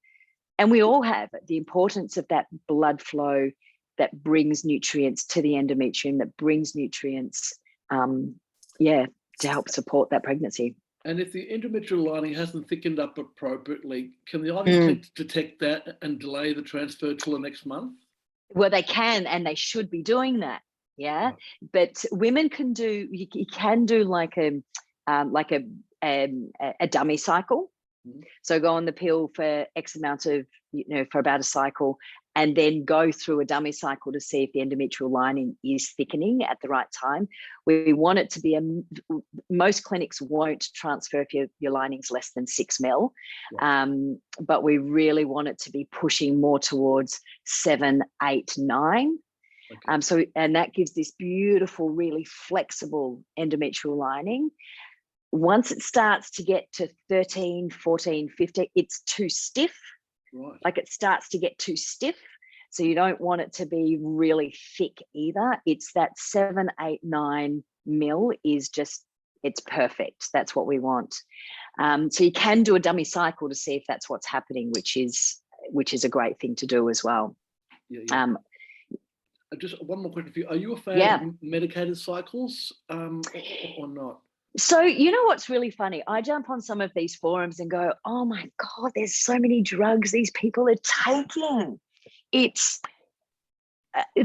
And we all have the importance of that blood flow that brings nutrients to the endometrium, that brings nutrients, to help support that pregnancy. And if the endometrial lining hasn't thickened up appropriately, can the IVF detect that and delay the transfer till the next month? Well, they can, and they should be doing that. Yeah, right. But women can do. You can do like a dummy cycle. So go on the pill for X amount of, you know, for about a cycle, and then go through a dummy cycle to see if the endometrial lining is thickening at the right time. We want it to be most clinics won't transfer if your lining's less than 6 mil, but we really want it to be pushing more towards 7, 8, 9. Okay. And that gives this beautiful, really flexible endometrial lining. Once it starts to get to 13, 14, 15, it's too stiff. Right. Like it starts to get too stiff. So you don't want it to be really thick either. It's that 7, 8, 9 mil is just, it's perfect. That's what we want. So you can do a dummy cycle to see if that's what's happening, which is a great thing to do as well. Yeah. Just one more question for you. Are you a fan of medicated cycles or not? So, you know what's really funny? I jump on some of these forums and go, oh my God, there's so many drugs these people are taking. It's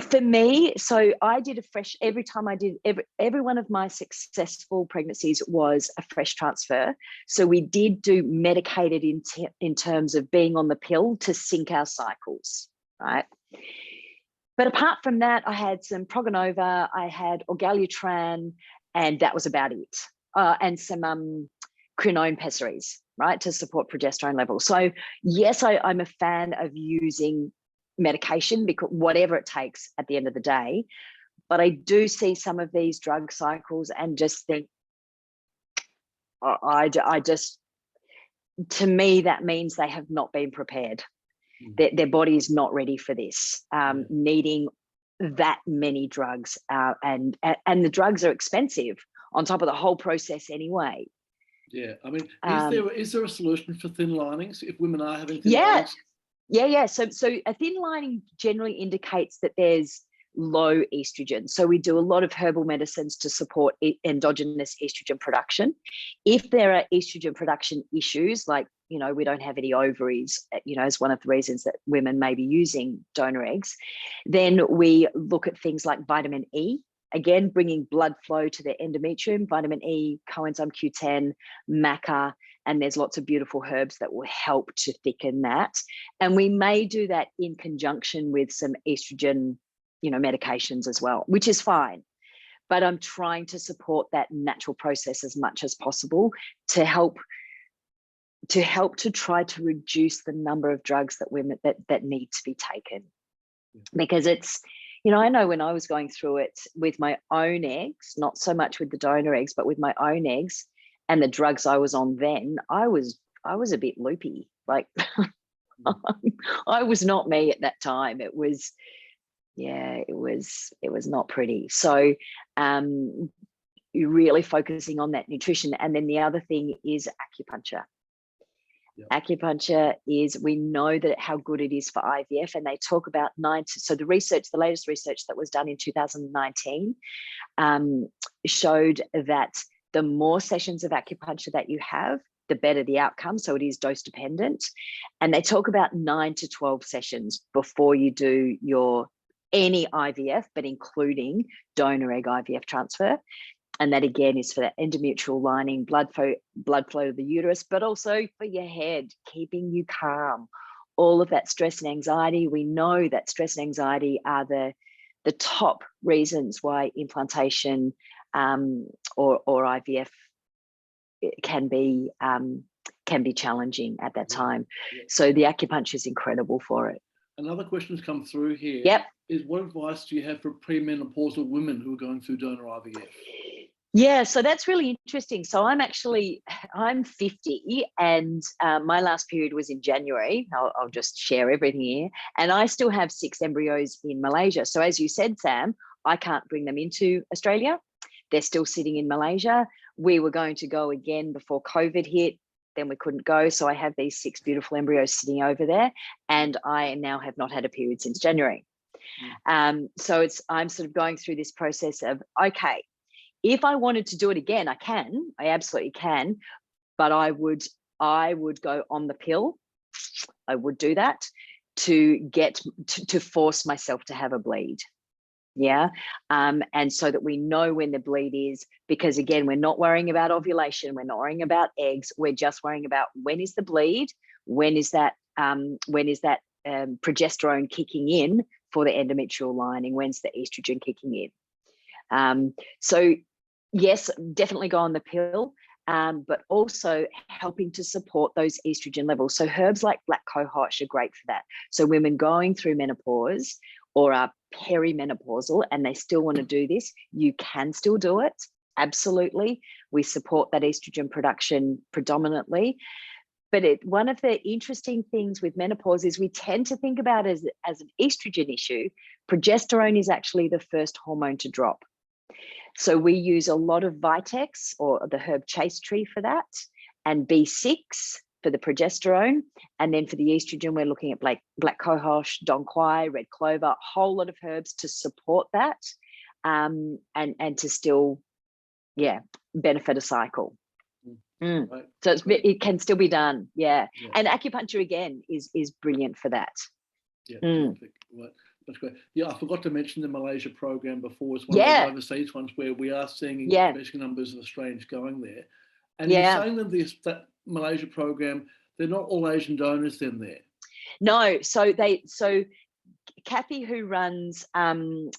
for me. So I did every time I did, every one of my successful pregnancies was a fresh transfer. So we did do medicated in terms of being on the pill to sync our cycles, right? But apart from that, I had some Progonova, I had Orgalutran, and that was about it. And some quinone pessaries, right, to support progesterone levels. So yes, I'm a fan of using medication, because whatever it takes at the end of the day. But I do see some of these drug cycles and just think, to me, that means they have not been prepared. Their body is not ready for this, needing that many drugs, and the drugs are expensive on top of the whole process anyway. Yeah, I mean, Um, is there a solution for thin linings if women are having thin yeah, linings? yeah. So a thin lining generally indicates that there's low estrogen. So we do a lot of herbal medicines to support endogenous estrogen production. If there are estrogen production issues, like, we don't have any ovaries, as one of the reasons that women may be using donor eggs, then we look at things like vitamin E, again, bringing blood flow to the endometrium, vitamin E, coenzyme Q10, maca, and there's lots of beautiful herbs that will help to thicken that. And we may do that in conjunction with some estrogen, medications as well, which is fine. But I'm trying to support that natural process as much as possible to help to try to reduce the number of drugs that women that need to be taken. Because it's, I know when I was going through it with my own eggs, not so much with the donor eggs, but with my own eggs and the drugs I was on then, I was a bit loopy. Like I was not me at that time. It was not pretty. So you're really focusing on that nutrition. And then the other thing is acupuncture. Acupuncture is, we know that how good it is for IVF, and they talk about so the latest research that was done in 2019 showed that the more sessions of acupuncture that you have, the better the outcome. So it is dose dependent. And they talk about 9 to 12 sessions before you do any IVF, but including donor egg IVF transfer. And that again is for the endometrial lining, blood flow to the uterus, but also for your head, keeping you calm. All of that stress and anxiety, we know that stress and anxiety are the top reasons why implantation or IVF can be challenging at that time. So the acupuncture is incredible for it. Another question has come through here. Yep. Is what advice do you have for premenopausal women who are going through donor IVF? Yeah, so that's really interesting. So I'm 50 and my last period was in January. I'll just share everything here. And I still have 6 embryos in Malaysia. So as you said, Sam, I can't bring them into Australia. They're still sitting in Malaysia. We were going to go again before COVID hit. Then we couldn't go. So I have these 6 beautiful embryos sitting over there. And I now have not had a period since January. So I'm sort of going through this process of, okay, if I wanted to do it again, I absolutely can, but I would go on the pill. I would do that to force myself to have a bleed. Yeah. And so that we know when the bleed is, because again, we're not worrying about ovulation. We're not worrying about eggs. We're just worrying about when is the bleed? When is that progesterone kicking in for the endometrial lining? When's the estrogen kicking in? So yes, definitely go on the pill, but also helping to support those estrogen levels. So herbs like black cohosh are great for that. So women going through menopause or are perimenopausal and they still want to do this, you can still do it. Absolutely. We support that estrogen production predominantly. But one of the interesting things with menopause is we tend to think about it as an estrogen issue. Progesterone is actually the first hormone to drop. So we use a lot of Vitex or the herb chase tree for that, and B6 for the progesterone. And then for the estrogen, we're looking at black cohosh, dong quai, red clover, a whole lot of herbs to support that and to still, benefit a cycle. Right. So it can still be done. Yeah. And acupuncture again is brilliant for that. Yeah, perfect. Right. That's great. Yeah, I forgot to mention the Malaysia program before. It's one of those overseas ones where we are seeing increasing numbers of Australians going there. And you're saying that Malaysia program, they're not all Asian donors then there? No, so Kathy, who runs the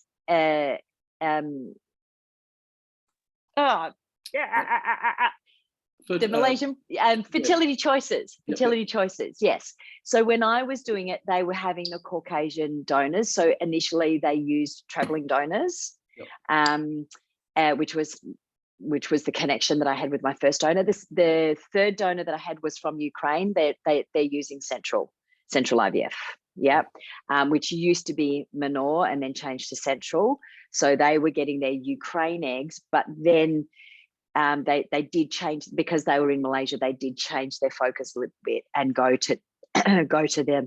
Malaysian fertility choices, choices, yes. So when I was doing it, they were having the Caucasian donors. So initially they used traveling donors, which was the connection that I had with my first donor. The third donor that I had was from Ukraine. They're using central IVF, which used to be Manor and then changed to central. So they were getting their Ukraine eggs, but then they did change, because they were in Malaysia, they did change their focus a little bit and go to go to their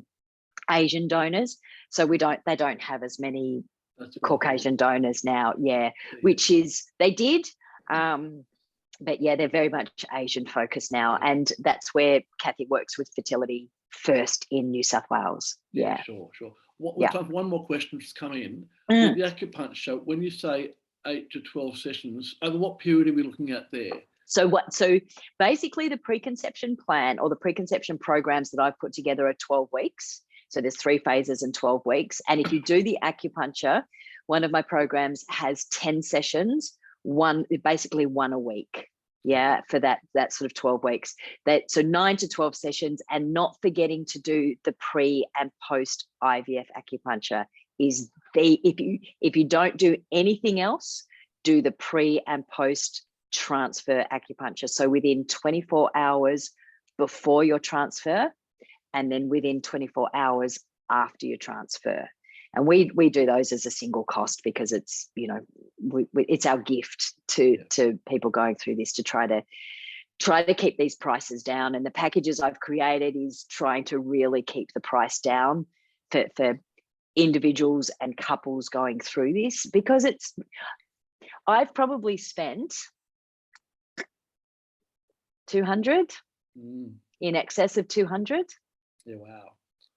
Asian donors. So they don't have as many Caucasian donors now, which is, they did, but they're very much Asian focused now, and that's where Kathy works with fertility first in New South Wales. Sure. We'll time for one more question that's come in. With the acupuncture, when you say 8 to 12 sessions, over what period are we looking at there? So basically the preconception plan or the preconception programs that I've put together are 12 weeks. So there's 3 phases in 12 weeks. And if you do the acupuncture, one of my programs has 10 sessions, basically one a week. For that sort of 12 weeks. So 9 to 12 sessions, and not forgetting to do the pre and post IVF acupuncture is if you don't do anything else, do the pre and post transfer acupuncture. So within 24 hours before your transfer, and then within 24 hours after your transfer. And we do those as a single cost, because it's, it's our gift to people going through this, to try to keep these prices down. And the packages I've created is trying to really keep the price down for individuals and couples going through this, because I've probably spent 200, in excess of 200. Yeah, wow.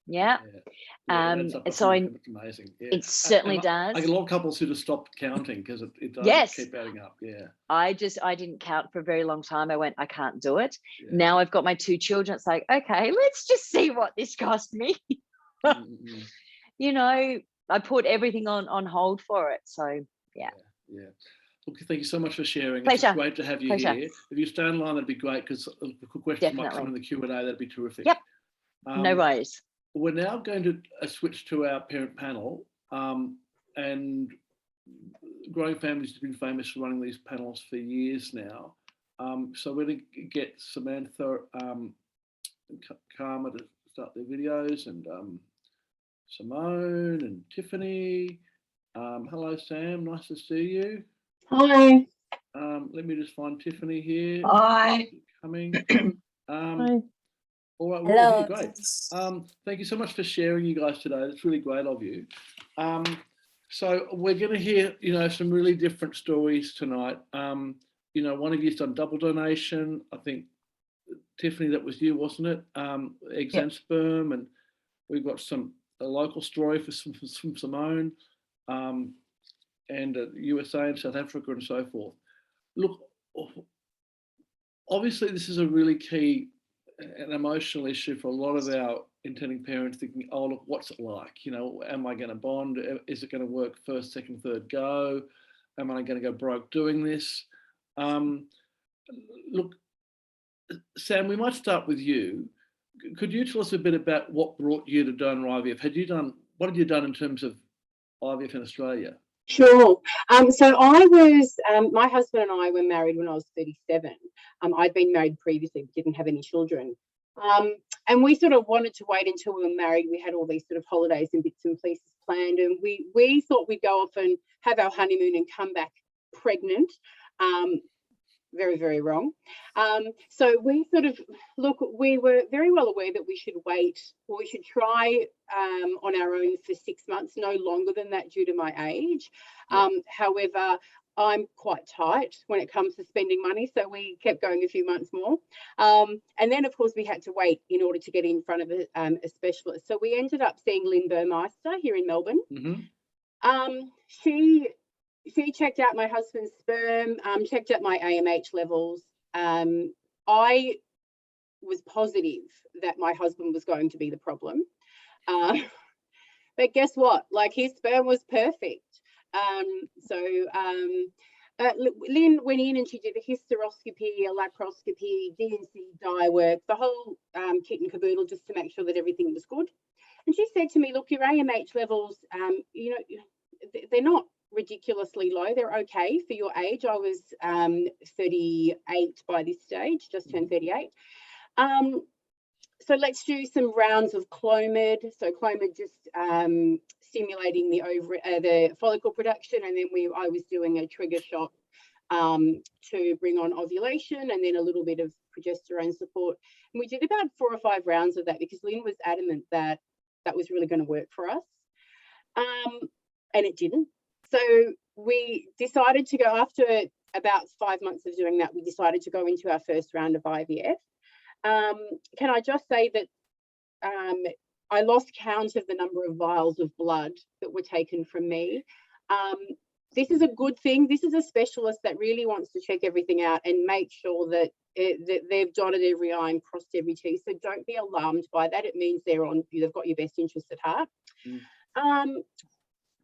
So it's amazing. it certainly does. I get a lot of couples who just stop counting, because it does keep adding up. I didn't count for a very long time. I went, I can't do it. Now I've got my 2 children. It's like, okay, let's just see what this cost me. I put everything on hold for it. So Okay, thank you so much for sharing. Pleasure. It's great to have you here. If you stay online, that'd be great, because the questions might come in the Q&A. That'd be terrific. Yep. No worries. We're now going to switch to our parent panel, and Growing Families has been famous for running these panels for years now. So we're going to get Samantha and Karma to start their videos, and Simone and Tiffany. Hello, Sam. Nice to see you. Hi. Let me just find Tiffany here. Hi. Coming. Hi. All right, Hello. Great. Thank you so much for sharing, you guys, today. That's really great of you. So we're going to hear, some really different stories tonight. One of you's done double donation. I think, Tiffany, that was you, wasn't it? Eggs and sperm, and we've got a local story from Simone, and USA and South Africa and so forth. Look, obviously this is a really key an emotional issue for a lot of our intending parents, thinking, oh, look, what's it like? Am I going to bond? Is it going to work first, second, third go? Am I going to go broke doing this? Look, Sam, we might start with you. Could you tell us a bit about what brought you to Donor IVF? What had you done in terms of IVF in Australia? Sure. So I was, my husband and I were married when I was 37. I'd been married previously, but didn't have any children. And we sort of wanted to wait until we were married. We had all these sort of holidays and bits and pieces planned, and we thought we'd go off and have our honeymoon and come back pregnant. Very, very wrong. So we sort of, we were very well aware that we should wait, or we should try on our own for 6 months, no longer than that due to my age. However, I'm quite tight when it comes to spending money, so we kept going a few months more. And then, of course, we had to wait in order to get in front of a specialist. So we ended up seeing Lynn Burmeister here in Melbourne. Mm-hmm. She checked out my husband's sperm, checked out my AMH levels. I was positive that my husband was going to be the problem. But guess what? His sperm was perfect. Lynn went in and she did a hysteroscopy, a laparoscopy, DNC dye work, the whole kit and caboodle, just to make sure that everything was good. And she said to me, look, your AMH levels, they're not ridiculously low. They're okay for your age. I was 38 by this stage, just turned 38. So let's do some rounds of Clomid. So Clomid just stimulating the follicle production, and then I was doing a trigger shot to bring on ovulation, and then a little bit of progesterone support. And we did about 4 or 5 rounds of that because Lynn was adamant that that was really going to work for us. And it didn't. So we decided to go, after about 5 months of doing that, we decided to go into our first round of IVF. Can I just say that I lost count of the number of vials of blood that were taken from me. This is a good thing. This is a specialist that really wants to check everything out and make sure that, that they've dotted every I and crossed every T. So don't be alarmed by that. It means they've got your best interest at heart.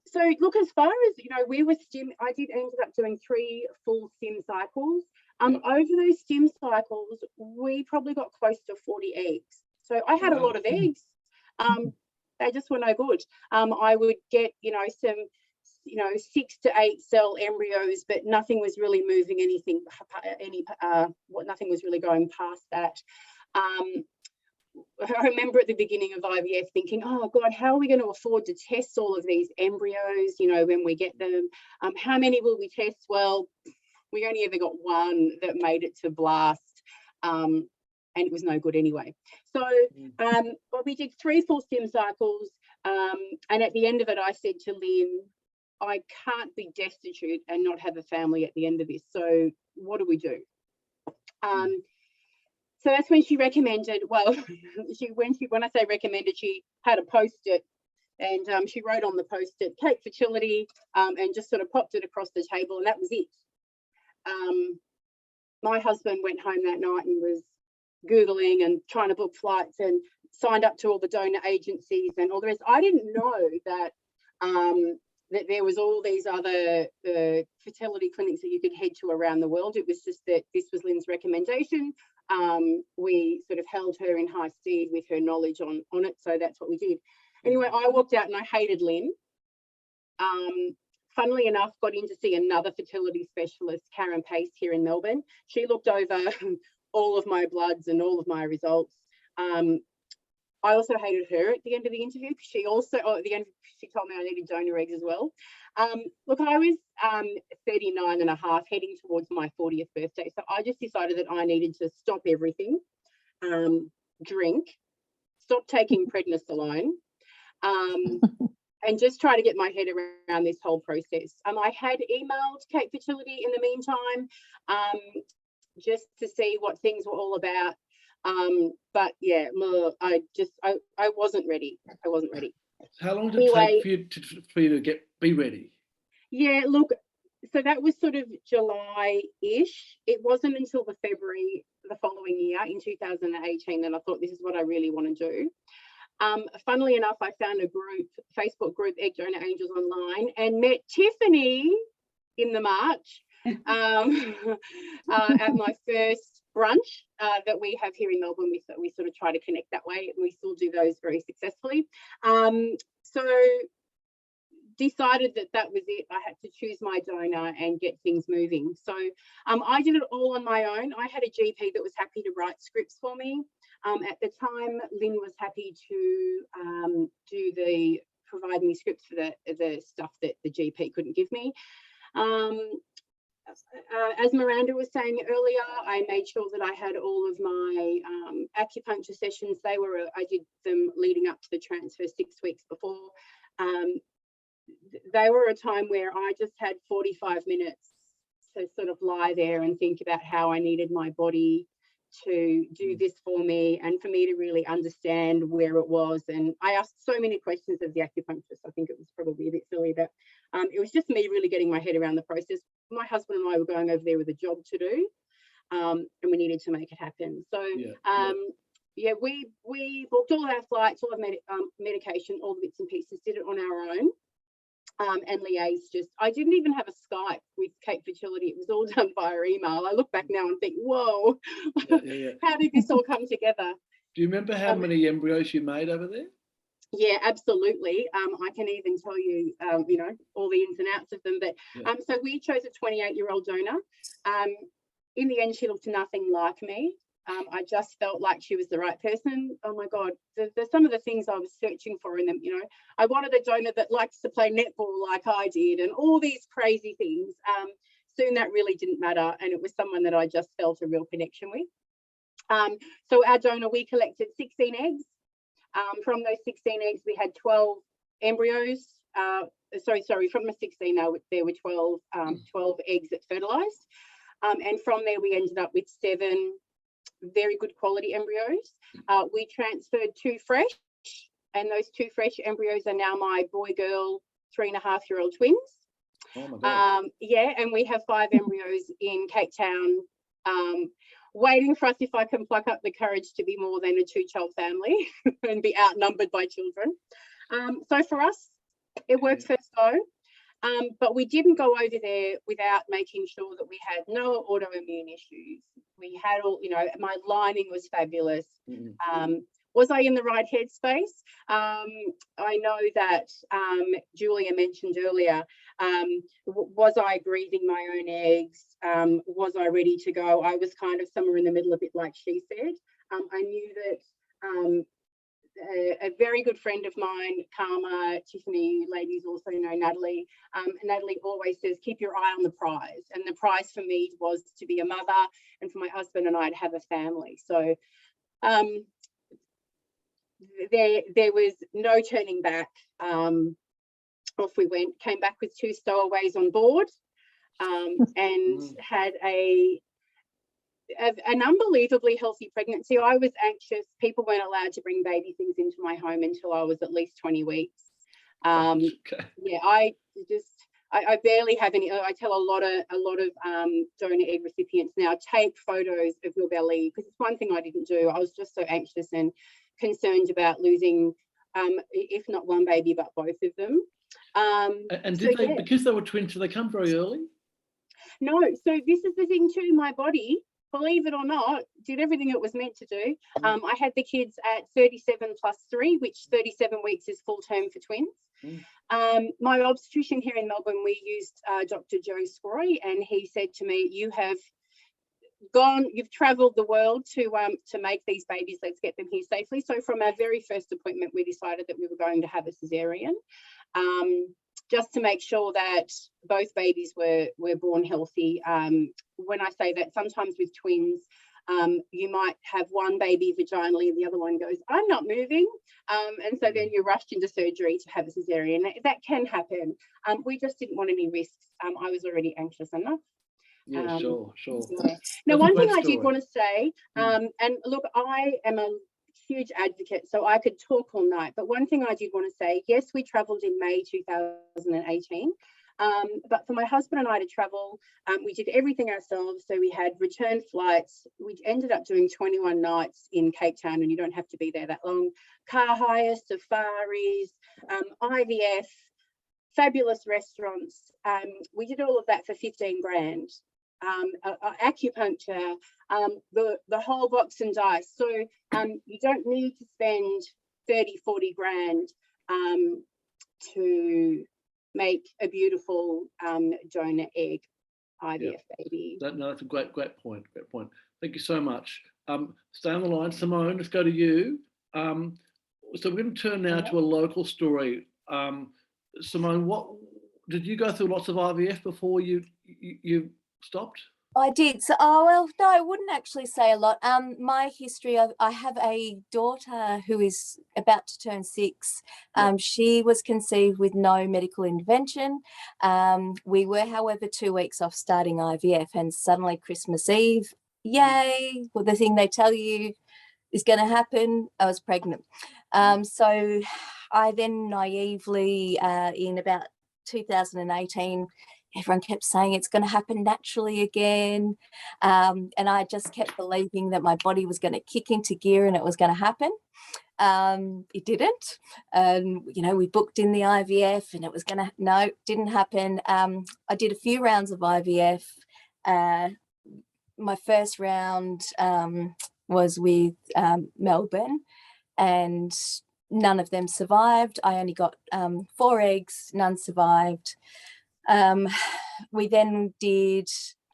So look, as far as, you know, we were I ended up doing 3 full stim cycles. Over those stim cycles, we probably got close to 40 eggs. So I had a lot of eggs. They just were no good. I would get, some, 6 to 8 cell embryos, but nothing was really moving nothing was really going past that. I remember at the beginning of IVF thinking, oh God, how are we going to afford to test all of these embryos, when we get them? How many will we test? Well, we only ever got 1 that made it to blast, and it was no good anyway. So but we did 3 full stim cycles, and at the end of it, I said to Lynn, I can't be destitute and not have a family at the end of this. So what do we do? So that's when she recommended, well, when I say recommended, she had a post-it, and she wrote on the post-it, Cape Fertility, and just sort of popped it across the table, and that was it. My husband went home that night and was Googling and trying to book flights and signed up to all the donor agencies and all the rest. I didn't know that that there was all these other fertility clinics that you could head to around the world. It was just that this was Lynn's recommendation. We sort of held her in high stead with her knowledge on it, so that's what we did. Anyway, I walked out and I hated Lynn. Funnily enough, got in to see another fertility specialist, Karen Pace, here in Melbourne. She looked over all of my bloods and all of my results. I also hated her at the end of the interview. She also, at the end, she told me I needed donor eggs as well. Look, I was 39 and a half, heading towards my 40th birthday. So I just decided that I needed to stop everything, drink, stop taking prednisolone, and just try to get my head around this whole process. I had emailed Cape Fertility in the meantime, just to see what things were all about. But yeah, I wasn't ready. I wasn't ready. How long did it take for you to be ready? Yeah, look, so that was sort of July-ish. It wasn't until the February the following year, in 2018, that I thought, this is what I really want to do. Funnily enough, I found a Facebook group, Egg Donor Angels Online, and met Tiffany in the March at my first brunch that we have here in Melbourne. We sort of try to connect that way, and we still do those very successfully. So decided that was it. I had to choose my donor and get things moving. So I did it all on my own. I had a GP that was happy to write scripts for me. At the time, Lynn was happy to provide me scripts for the stuff that the GP couldn't give me. As Miranda was saying earlier, I made sure that I had all of my acupuncture sessions. I did them leading up to the transfer 6 weeks before. They were a time where I just had 45 minutes to sort of lie there and think about how I needed my body to do this for me, and for me to really understand where it was. And I asked so many questions of the acupuncturist. I think it was probably a bit silly, but it was just me really getting my head around the process. My husband and I were going over there with a job to do, and we needed to make it happen. So we booked all of our flights, all of medication, all the bits and pieces, did it on our own. And liaised I didn't even have a Skype with Cape Fertility. It was all done via email. I look back now and think, whoa, how did this all come together? Do you remember how many embryos you made over there? Yeah, absolutely. I can even tell you, all the ins and outs of them. But so we chose a 28-year-old donor. In the end, she looked nothing like me. I just felt like she was the right person. Oh my God, there's some of the things I was searching for in them. I wanted a donor that likes to play netball like I did, and all these crazy things. soon that really didn't matter, and it was someone that I just felt a real connection with. So our donor, we collected 16 eggs. From those 16 eggs, we had 12 embryos. Sorry, from the 16, there were 12 eggs that fertilized. And from there, we ended up with 7 very good quality embryos. We transferred 2 fresh, and those 2 fresh embryos are now my boy-girl 3.5-year-old twins. Oh my God. Yeah, and we have 5 embryos in Cape Town, waiting for us if I can pluck up the courage to be more than a 2-child family and be outnumbered by children. So for us, it worked first go. But we didn't go over there without making sure that we had no autoimmune issues. We had all, you know, my lining was fabulous. Was I in the right headspace? I know that Julia mentioned earlier, was I breathing my own eggs? Was I ready to go? I was kind of somewhere in the middle, a bit like she said. I knew that a very good friend of mine, Karma, Tiffany, ladies also know Natalie. Natalie always says, keep your eye on the prize. And the prize for me was to be a mother, and for my husband and I to have a family. So there was no turning back. Off we went, came back with 2 stowaways on board, and had an unbelievably healthy pregnancy. I was anxious. People weren't allowed to bring baby things into my home until I was at least 20 weeks. Yeah, I barely have any. I tell a lot of donor egg recipients now, take photos of your belly, because it's one thing I didn't do. I was just so anxious and concerned about losing, if not one baby, but both of them. And did they, because they were twins, did they come very early? No, so this is the thing too, my body, believe it or not, did everything it was meant to do. I had the kids at 37 plus 3, which 37 weeks is full term for twins. My obstetrician here in Melbourne, we used Dr. Joe Scroy, and he said to me, you've traveled the world to make these babies, let's get them here safely. So from our very first appointment, we decided that we were going to have a cesarean, just to make sure that both babies were born healthy. When I say that, sometimes with twins, you might have one baby vaginally and the other one goes, I'm not moving. And so then you're rushed into surgery to have a cesarean. That can happen. We just didn't want any risks. I was already anxious enough. Yeah, sure. Yeah. Now, one thing I did want to say, and look, I am a huge advocate, so I could talk all night, but one thing I did want to say, yes, we travelled in May 2018, but for my husband and I to travel, we did everything ourselves. So we had return flights. We ended up doing 21 nights in Cape Town, and you don't have to be there that long. Car hire, safaris, IVF, fabulous restaurants. We did all of that for 15 grand. Acupuncture, the whole box and dice. So you don't need to spend 30-40 grand to make a beautiful donor egg IVF baby. That's a great point. Thank you so much. Stay on the line, Simone. Let's go to you. So we're going to turn now to a local story. Simone, what did you go through? Lots of IVF before you stopped? I did. So, no, I wouldn't actually say a lot. My history of, I have a daughter who is about to turn 6. She was conceived with no medical intervention. We were, however, 2 weeks off starting IVF, and suddenly Christmas Eve, yay, well, the thing they tell you is going to happen, I was pregnant. So I then naively, in about 2018, everyone kept saying it's going to happen naturally again. And I just kept believing that my body was going to kick into gear and it was going to happen. It didn't. You know, we booked in the IVF and it was going to, no, didn't happen. I did a few rounds of IVF. My first round was with Melbourne, and none of them survived. I only got 4 eggs, none survived. We then did.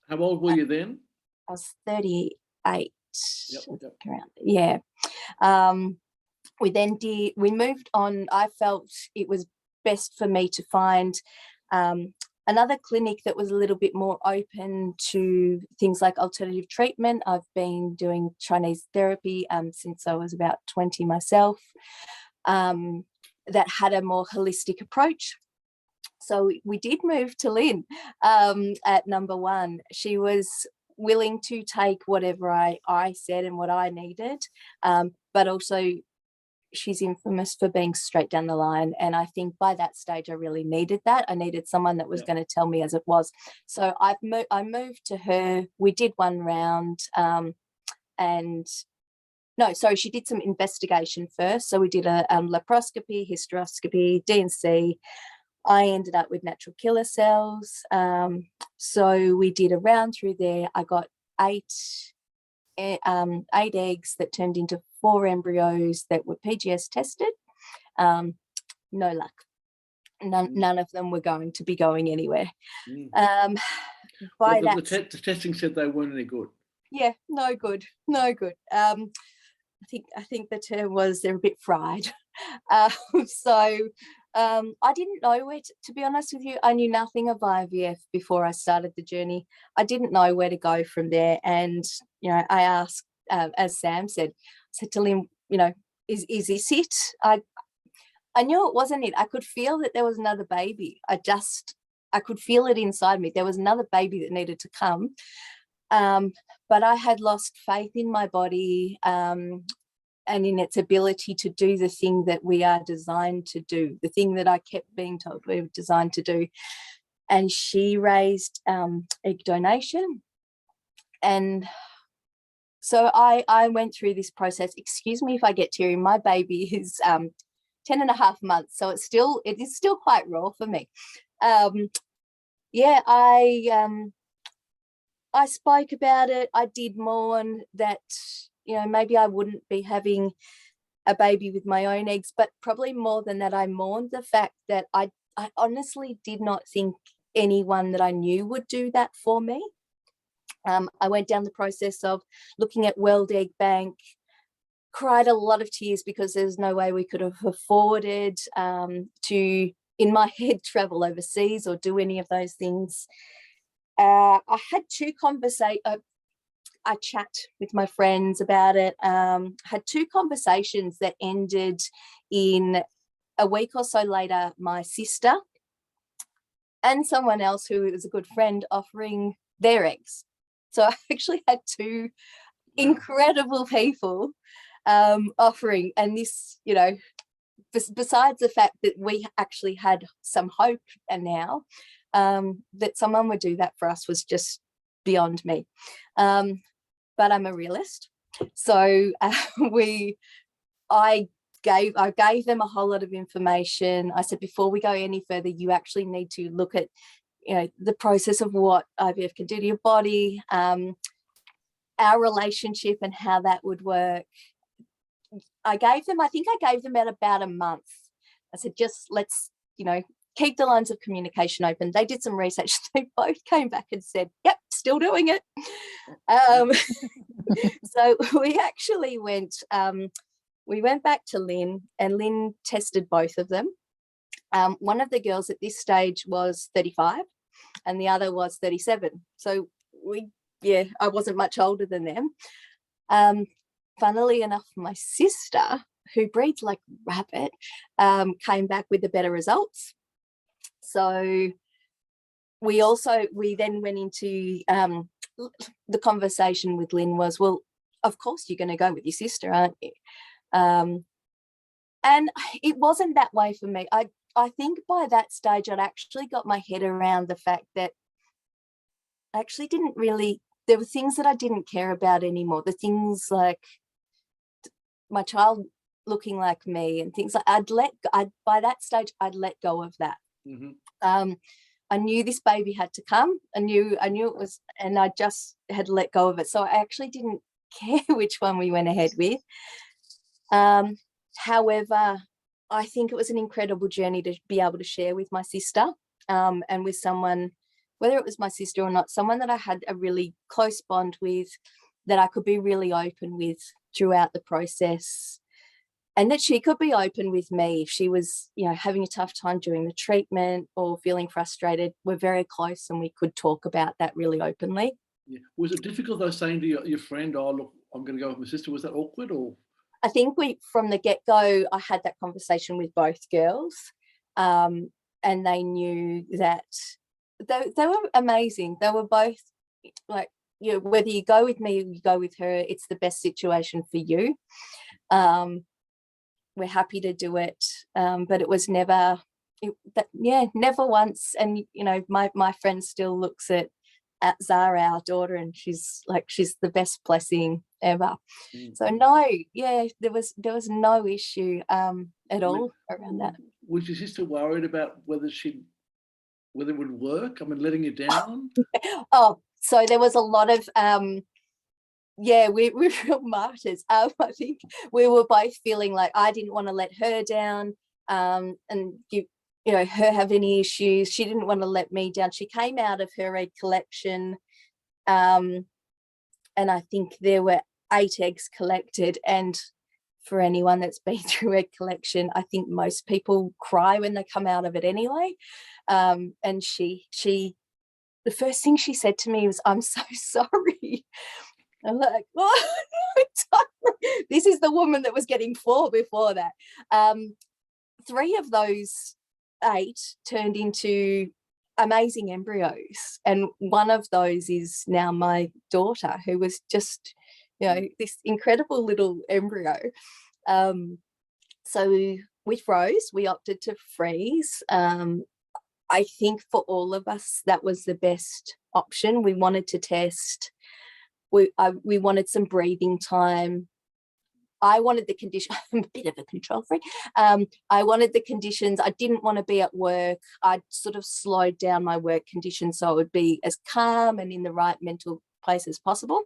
How old were you then? I was 38. Yep. Around, yeah. We moved on. I felt it was best for me to find a another clinic that was a little bit more open to things like alternative treatment. I've been doing Chinese therapy since I was about 20 myself, that had a more holistic approach. So we did move to Lynn at number one. She was willing to take whatever I said and what I needed, but also she's infamous for being straight down the line. And I think by that stage, I really needed that. I needed someone that was going to tell me as it was. So I moved to her. We did one round she did some investigation first. So we did a laparoscopy, hysteroscopy, D&C. I ended up with natural killer cells. So we did a round through there. I got 8 eggs that turned into 4 embryos that were PGS tested. No luck. None of them were going to be going anywhere. The testing said they weren't any good. Yeah, no good. I think the term was they're a bit fried. I didn't know where to be honest with you. I knew nothing of IVF before I started the journey. I didn't know where to go from there. And, I asked, as Sam said, to Lynn, is this it? I knew it wasn't it. I could feel that there was another baby. I could feel it inside me. There was another baby that needed to come. But I had lost faith in my body and in its ability to do the thing that we are designed to do, the thing that I kept being told we were designed to do. And she raised egg donation. And so I went through this process. Excuse me if I get teary. My baby is 10 and a half months. So it is still quite raw for me. I spoke about it. I did mourn that, maybe I wouldn't be having a baby with my own eggs, but probably more than that, I mourned the fact that I honestly did not think anyone that I knew would do that for me. I went down the process of looking at World Egg Bank, cried a lot of tears because there's no way we could have afforded to, in my head, travel overseas or do any of those things. I had I chat with my friends about it, had 2 conversations that ended in a week or so later, my sister and someone else who was a good friend offering their eggs. So I actually had 2 incredible people offering, and this, besides the fact that we actually had some hope and now, that someone would do that for us was just beyond me. But I'm a realist. So I gave them a whole lot of information. I said, before we go any further, you actually need to look at, the process of what IVF can do to your body, our relationship and how that would work. I gave them about a month. I said, just let's, keep the lines of communication open. They did some research. They both came back and said, yep, still doing it. So we actually went back to Lynn, and Lynn tested both of them. One of the girls at this stage was 35 and the other was 37. So I wasn't much older than them. Funnily enough, my sister, who breeds like rabbit, came back with the better results. So we then went into the conversation with Lynn was, well, of course you're going to go with your sister, aren't you? And it wasn't that way for me. I think by that stage I'd actually got my head around the fact that I actually didn't really, there were things that I didn't care about anymore. The things like my child looking like me and things like by that stage I'd let go of that. Mm-hmm. I knew this baby had to come. I knew it was, and I just had let go of it. So I actually didn't care which one we went ahead with. However, I think it was an incredible journey to be able to share with my sister, and with someone, whether it was my sister or not, someone that I had a really close bond with, that I could be really open with throughout the process. and that she could be open with me if she was, you know, having a tough time during the treatment or feeling frustrated. We're very close and we could talk about that really openly. Yeah. Was it difficult though saying to your friend, oh, look, I'm going to go with my sister? Was that awkward or? I think from the get-go, I had that conversation with both girls, and they knew that they were amazing. They were both like, you know, whether you go with me or you go with her, it's the best situation for you. We're happy to do it, but it was never once. And you know, my friend still looks at Zara, our daughter, and she's the best blessing ever. So no, there was no issue at all around that. Was your sister worried about whether it would work? I mean, letting you down? Oh, so there was a lot of we're real martyrs. I think we were both feeling like I didn't want to let her down, and give, you know, her have any issues. She didn't want to let me down. She came out of her egg collection, and I think there were 8 eggs collected. And for anyone that's been through egg collection, I think most people cry when they come out of it anyway. And she, the first thing she said to me was, "I'm so sorry." I'm like, "What?" This is the woman that was getting 4 before that. 3 of those 8 turned into amazing embryos, and one of those is now my daughter, who was just, you know, this incredible little embryo. So with Rose, we opted to freeze. I think for all of us, that was the best option. We wanted to test. We wanted some breathing time. I wanted the condition. I'm a bit of a control freak. I wanted the conditions. I didn't want to be at work. I'd sort of slowed down my work conditions so it would be as calm and in the right mental place as possible.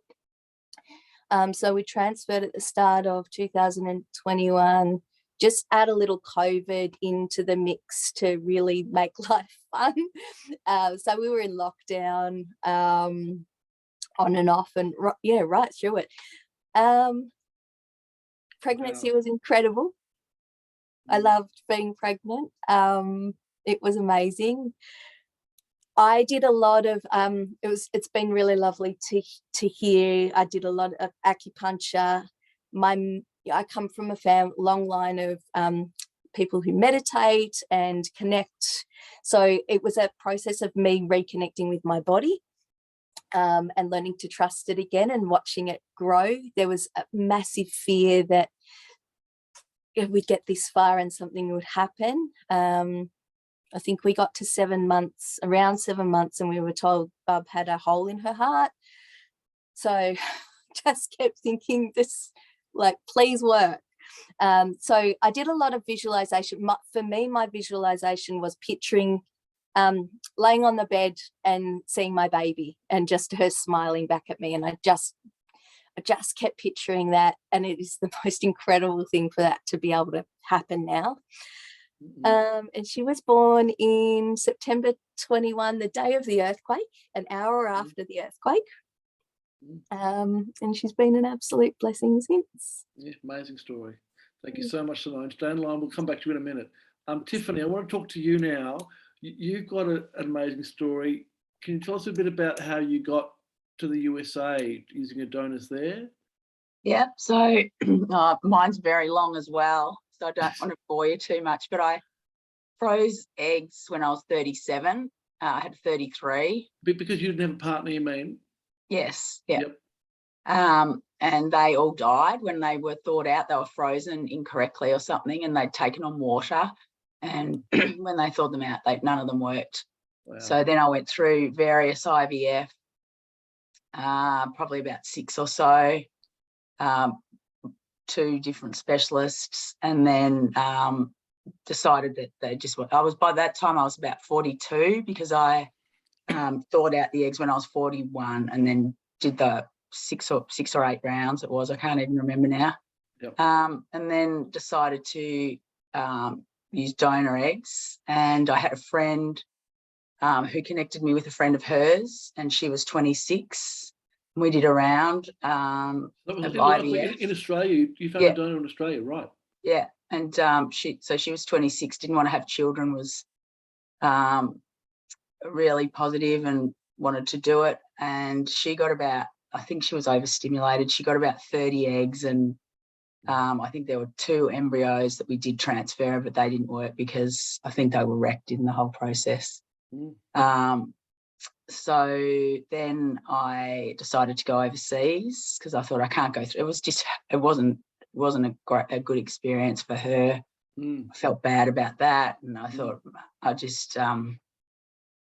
So we transferred at the start of 2021. Just add a little COVID into the mix to really make life fun. So we were in lockdown, on and off, and right through it. Pregnancy was incredible. I loved being pregnant. It was amazing. I did a lot of it's been really lovely to hear. I did a lot of acupuncture. I come from a long line of people who meditate and connect. So it was a process of me reconnecting with my body, and learning to trust it again and watching it grow. There was a massive fear that we'd get this far and something would happen. I think we got to around 7 months, and we were told Bub had a hole in her heart. So just kept thinking, this, like, please work. So I did a lot of visualization. For me, my visualization was picturing laying on the bed and seeing my baby and just her smiling back at me. And I just kept picturing that. And it is the most incredible thing for that to be able to happen now. And she was born in September 21, the day of the earthquake, an hour after the earthquake. And she's been an absolute blessing since. Yeah, amazing story. Thank you so much, Simone. Stay in line. We'll come back to you in a minute. Tiffany, I want to talk to you now. You've got an amazing story. Can you tell us a bit about how you got to the USA using your donors there? Yeah, so mine's very long as well, so I don't want to bore you too much, but I froze eggs when I was 37. I had 33. Because you didn't have a partner, you mean? Yes, yeah. Yep. And they all died when they were thawed out. They were frozen incorrectly or something, and they'd taken on water. And when they thawed them out, none of them worked. Wow. So then I went through various IVF, probably about 6 or so, 2 different specialists, and then decided that by that time I was about 42, because I thawed out the eggs when I was 41, and then did the 6 or 8 rounds it was. I can't even remember now. Yep. And then decided to use donor eggs, and I had a friend who connected me with a friend of hers, and she was 26. We did a round of IVF. In Australia, you found a donor in Australia, right? Yeah. And she was 26, didn't want to have children, was really positive and wanted to do it. And she got about, I think she was overstimulated. She got about 30 eggs, and I think there were 2 embryos that we did transfer, but they didn't work because I think they were wrecked in the whole process. So then I decided to go overseas because I thought I can't go through. It wasn't a good experience for her. I felt bad about that, and I thought I just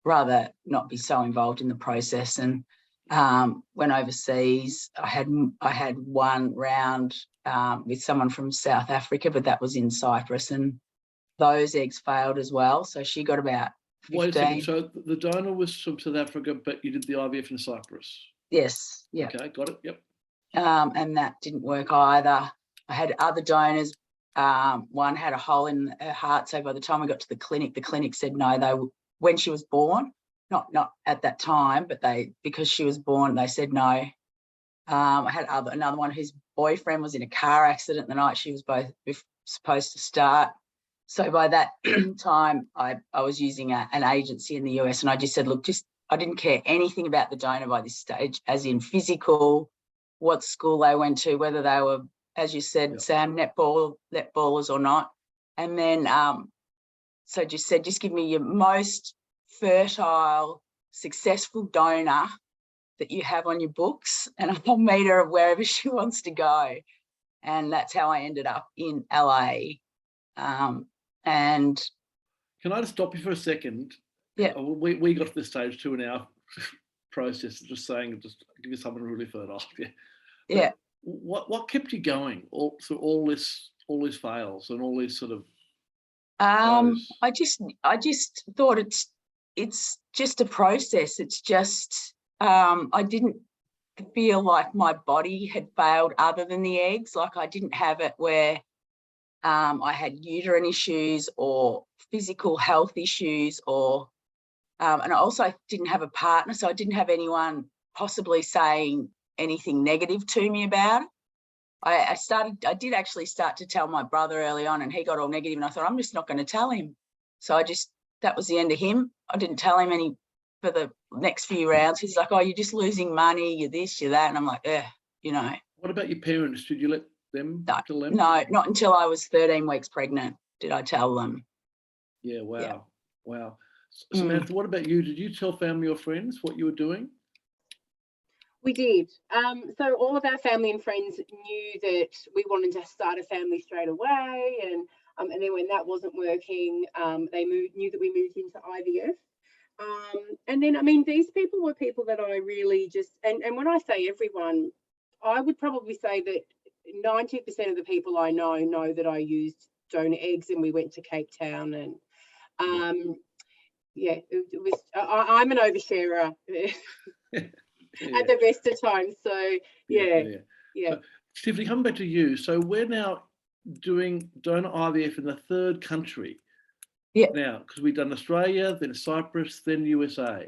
rather not be so involved in the process. And went overseas. I had one round with someone from South Africa, but that was in Cyprus, and those eggs failed as well. So she got about 15. Wait a second. So the donor was from South Africa, but you did the IVF in Cyprus. Yes. Yeah. Okay, got it. Yep. And that didn't work either. I had other donors. One had a hole in her heart, so by the time we got to the clinic said no. When she was born, not at that time, but because she was born, they said no. I had another one whose boyfriend was in a car accident the night she was both supposed to start. So by that time, I was using an agency in the US, and I just said, look, I didn't care anything about the donor by this stage, as in physical, what school they went to, whether they were, as you said, Yep. Sam, netballers or not. And then, so just said, just give me your most fertile, successful donor that you have on your books, and I'll meet her wherever she wants to go. And that's how I ended up in LA. And can I just stop you for a second? Yeah. We got to this stage too in our process of just saying, just give you someone really fertile. Yeah. Yeah. What kept you going through all this fails and all these sort of I just thought it's just a process. It's just I didn't feel like my body had failed other than the eggs. Like I didn't have it where I had uterine issues or physical health issues, or and I also didn't have a partner, so I didn't have anyone possibly saying anything negative to me about it. I did actually start to tell my brother early on, and he got all negative, and I thought, I'm just not going to tell him. So that was the end of him. I didn't tell him any for the next few rounds. He's like, oh, you're just losing money, you're this, you're that. And I'm like, you know. What about your parents? Did you let them tell them? No, not until I was 13 weeks pregnant did I tell them. Yeah, wow. Yeah. Wow. Samantha, what about you? Did you tell family or friends what you were doing? We did. So all of our family and friends knew that we wanted to start a family straight away, and then when that wasn't working, they knew that we moved into IVF. And then, I mean, these people were people that I really just, and when I say everyone, I would probably say that 90% of the people I know that I used donor eggs, and we went to Cape Town, and yeah, it was. I'm an oversharer. At the best of times. So yeah. So, Tiffany, coming back to you. So we're now doing donor IVF in the 3rd country. Yeah. Now, because we've done Australia, then Cyprus, then USA.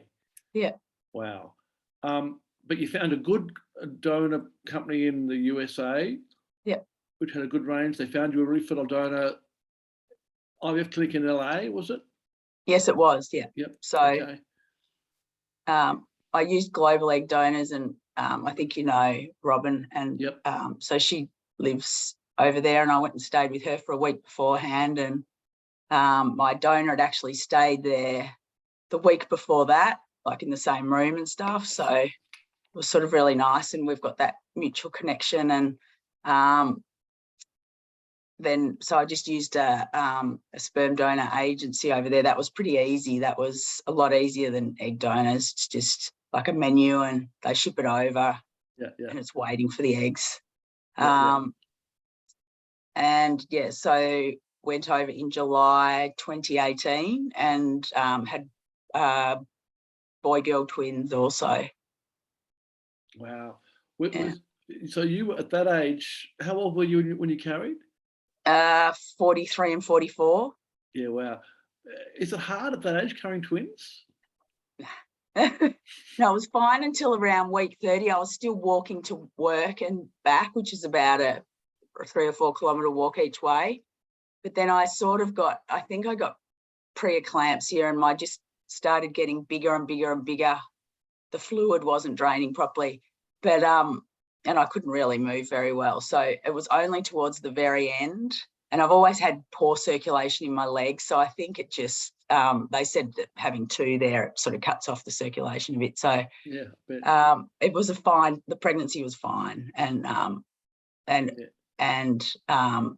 Yeah. Wow. But you found a good donor company in the USA. Yeah. Which had a good range. They found you a really fertile donor IVF clinic in LA, was it? Yes, it was. Yeah. Yep. So okay. I used Global Egg Donors, and I think you know Robin, and yep. So she lives over there, and I went and stayed with her for a week beforehand, and my donor had actually stayed there the week before that, like in the same room and stuff. So it was sort of really nice, and we've got that mutual connection. And then so I just used a sperm donor agency over there. That was pretty easy. That was a lot easier than egg donors. It's just like a menu, and they ship it over, and it's waiting for the eggs. And yeah, so went over in July 2018, and had boy-girl twins also. Wow. So you were at that age, how old were you when you carried? 43 and 44. Yeah, wow. Is it hard at that age carrying twins? No, it was fine until around week 30. I was still walking to work and back, which is about a a 3 or 4 kilometre walk each way. But then I think I got preeclampsia, and I just started getting bigger and bigger and bigger. The fluid wasn't draining properly, but and I couldn't really move very well. So it was only towards the very end, and I've always had poor circulation in my legs. So I think it just, they said that having 2 there, it sort of cuts off the circulation a bit. So yeah, it was the pregnancy was fine. And I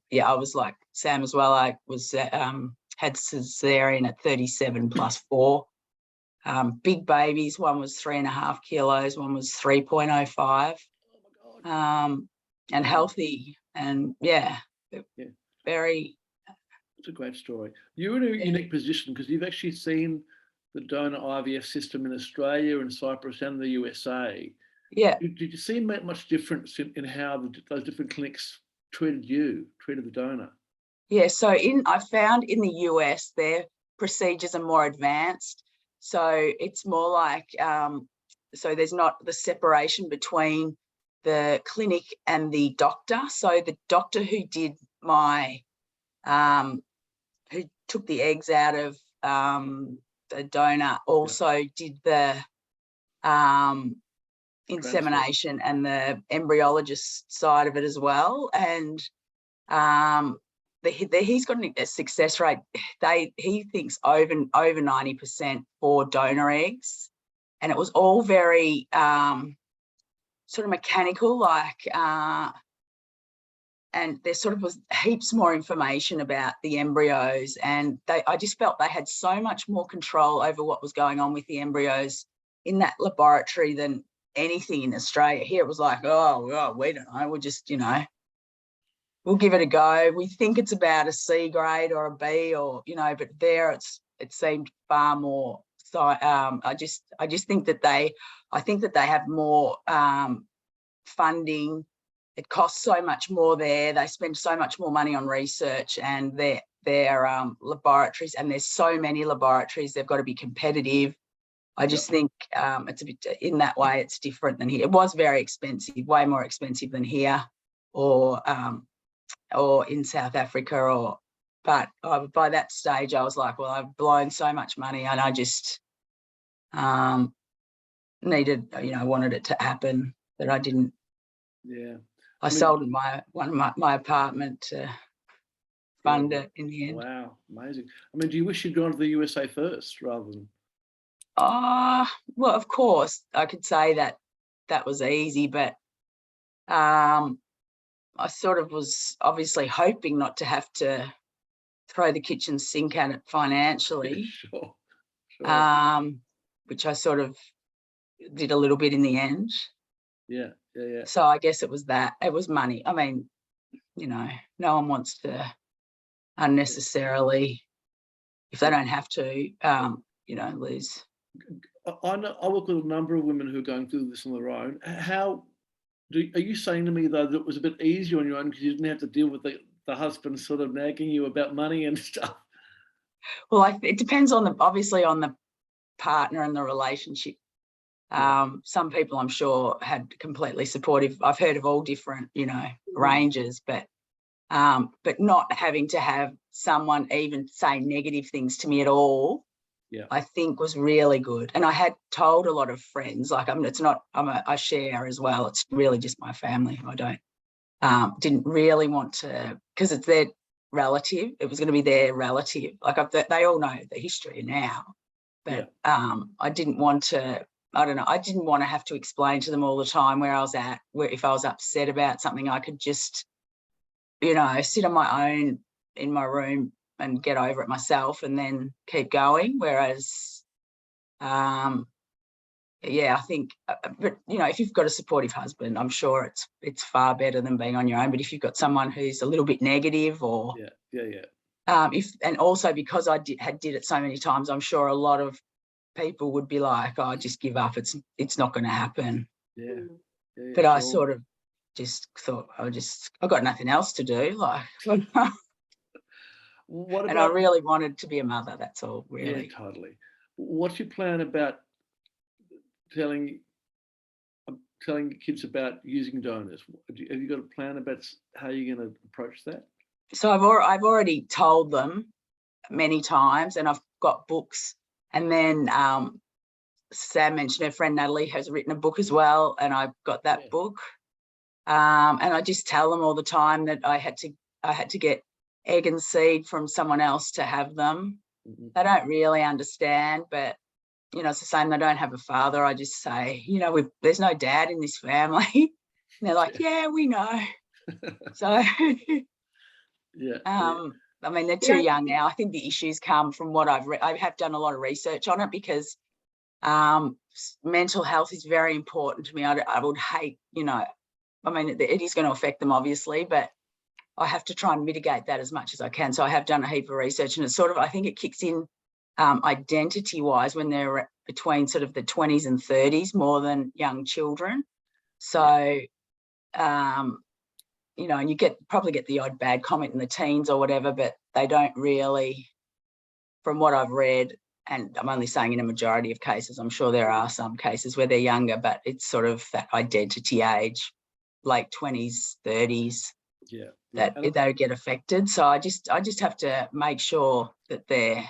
was like Sam as well. I was had cesarean at 37 plus 4. Big babies. One was 3.5 kilos. One was 3.05. oh my God. And healthy. And very. It's a great story. You're in a unique position because you've actually seen the donor IVF system in Australia and Cyprus and the USA. Yeah. Did you see much difference in how those different clinics treated the donor? Yeah, so I found in the US their procedures are more advanced. So it's more like, so there's not the separation between the clinic and the doctor. So the doctor who did who took the eggs out of the donor also did the insemination and the embryologist side of it as well. And he's got a success rate. He thinks over 90% for donor eggs, and it was all very sort of mechanical, like, and there sort of was heaps more information about the embryos, and I just felt they had so much more control over what was going on with the embryos in that laboratory than anything in Australia. Here it was like, oh, we don't know, we'll just, we'll give it a go. We think it's about a C grade or a B, or, but there it seemed far more. So I just think that they have more funding. It costs so much more there. They spend so much more money on research and their laboratories, and there's so many laboratories. They've got to be competitive. I just think it's a bit, in that way, it's different than here. It was very expensive, way more expensive than here, or in South Africa, but by that stage I was like, well, I've blown so much money, and I just needed, wanted it to happen, that I didn't. Yeah. I sold my apartment to fund it in the end. Wow, amazing. I mean, do you wish you'd gone to the USA first rather than? Well, of course, I could say that was easy, but I sort of was obviously hoping not to have to throw the kitchen sink at it financially. Sure. Which I sort of did a little bit in the end. Yeah. So I guess it was that. It was money. I mean, no one wants to unnecessarily, if they don't have to, lose. I work with a number of women who are going through this on their own. Are you saying to me, though, that it was a bit easier on your own because you didn't have to deal with the husband sort of nagging you about money and stuff? Well, it depends obviously on the partner and the relationship. Some people, I'm sure, had completely supportive. I've heard of all different, ranges, but not having to have someone even say negative things to me at all, I think was really good. And I had told a lot of friends, like, I share as well. It's really just my family. I didn't really want to, because it's their relative. It was going to be their relative. Like, they all know the history now, but I didn't want to. I don't know. I didn't want to have to explain to them all the time where I was at. Where if I was upset about something, I could just, sit on my own in my room and get over it myself, and then keep going. Whereas, I think, but if you've got a supportive husband, I'm sure it's far better than being on your own. But if you've got someone who's a little bit negative, or and also because I did it so many times, I'm sure a lot of people would be like, "Oh, just give up. It's not going to happen." Yeah. But I sort of just thought, I got nothing else to do. Like, what about? And I really wanted to be a mother. That's all, really. Yeah, totally. What's your plan about telling telling kids about using donors? Have you got a plan about how you're going to approach that? So I've already told them many times, and I've got books. And then Sam mentioned her friend Natalie has written a book as well, and I've got that book. And I just tell them all the time that I had to get egg and seed from someone else to have them. Mm-hmm. They don't really understand, but you know, it's the same. They don't have a father. I just say, you know, there's no dad in this family. And they're like, yeah, we know. So, yeah. I mean, they're too young now. I think the issues come from what I've read. I have done a lot of research on it because mental health is very important to me. I would hate, you know, I mean, it is going to affect them, obviously, but I have to try and mitigate that as much as I can. So I have done a heap of research, and it's sort of, I think it kicks in identity-wise when they're between sort of the 20s and 30s more than young children. So, you know, and you probably get the odd bad comment in the teens or whatever, but they don't really, from what I've read, and I'm only saying in a majority of cases, I'm sure there are some cases where they're younger, but it's sort of that identity age, late 20s, 30s, that they get affected. So I just have to make sure that they're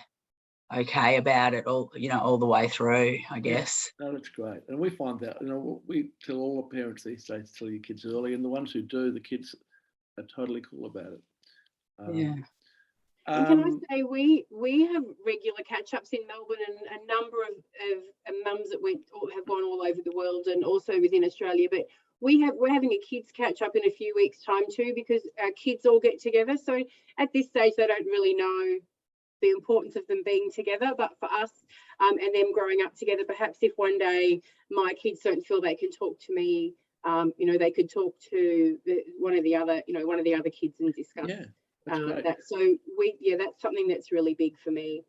okay about it all, you know, all the way through, I guess. No, that's great. And we find that, you know, we tell all the parents these days, tell your kids early, and the ones who do, the kids are totally cool about it. And can I say, we have regular catch-ups in Melbourne, and a number of mums that have gone all over the world and also within Australia, but we're having a kids catch-up in a few weeks' time too, because our kids all get together. So at this stage, they don't really know the importance of them being together, but for us and them growing up together, perhaps if one day my kids don't feel they can talk to me, you know, they could talk to one of the other kids and discuss that. So that's something that's really big for me.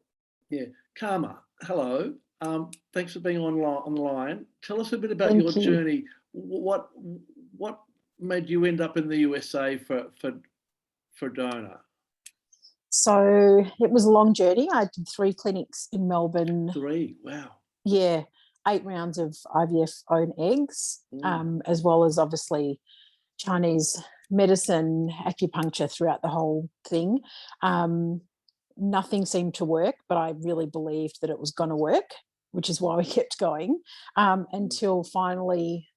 Yeah. Karma, hello. Thanks for being online. Tell us a bit about your journey. What made you end up in the USA for donor? So it was a long journey. I did 3 clinics in Melbourne. 3, wow. Yeah, 8 rounds of IVF own eggs, as well as obviously Chinese medicine, acupuncture throughout the whole thing. Nothing seemed to work, but I really believed that it was going to work, which is why we kept going until finally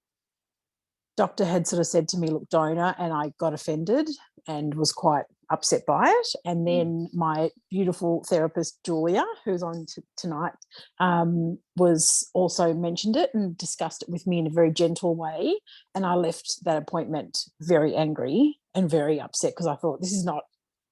doctor had sort of said to me, look, donor, and I got offended and was quite upset by it. And then my beautiful therapist, Julia, who's on tonight, was also mentioned it and discussed it with me in a very gentle way. And I left that appointment very angry and very upset because I thought, it's not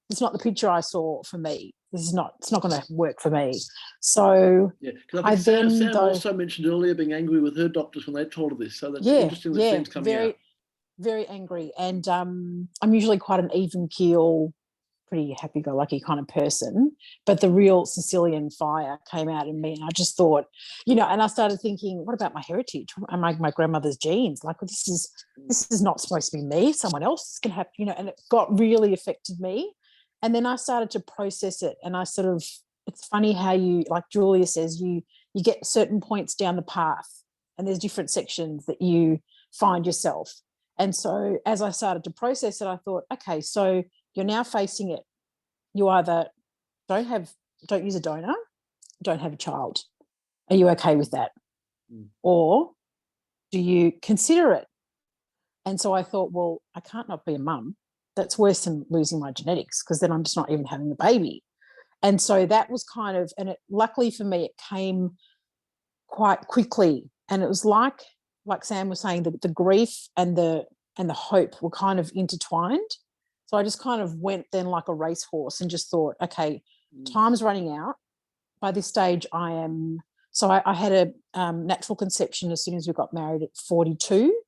the picture I saw for me. It's not going to work for me. So because I think Sam also mentioned earlier being angry with her doctors when they told her this. So that's interesting that things coming out. Very angry. And I'm usually quite an even keel, pretty happy-go-lucky kind of person. But the real Sicilian fire came out in me, and I just thought, you know, and I started thinking, what about my heritage? My grandmother's genes? Like, this is not supposed to be me. Someone else is going to have, you know, and it got really affected me. And then I started to process it, and I sort of, it's funny how you, like Julia says, you get certain points down the path, and there's different sections that you find yourself. And so as I started to process it, I thought, okay, so you're now facing it. You either don't use a donor, don't have a child. Are you okay with that? Or do you consider it? And so I thought, well, I can't not be a mum. That's worse than losing my genetics, because then I'm just not even having the baby. And so that was kind of, and luckily for me, it came quite quickly. And it was like Sam was saying, the grief and the hope were kind of intertwined. So I just kind of went then like a racehorse and just thought, okay, time's running out. By this stage, I had a natural conception as soon as we got married at 42.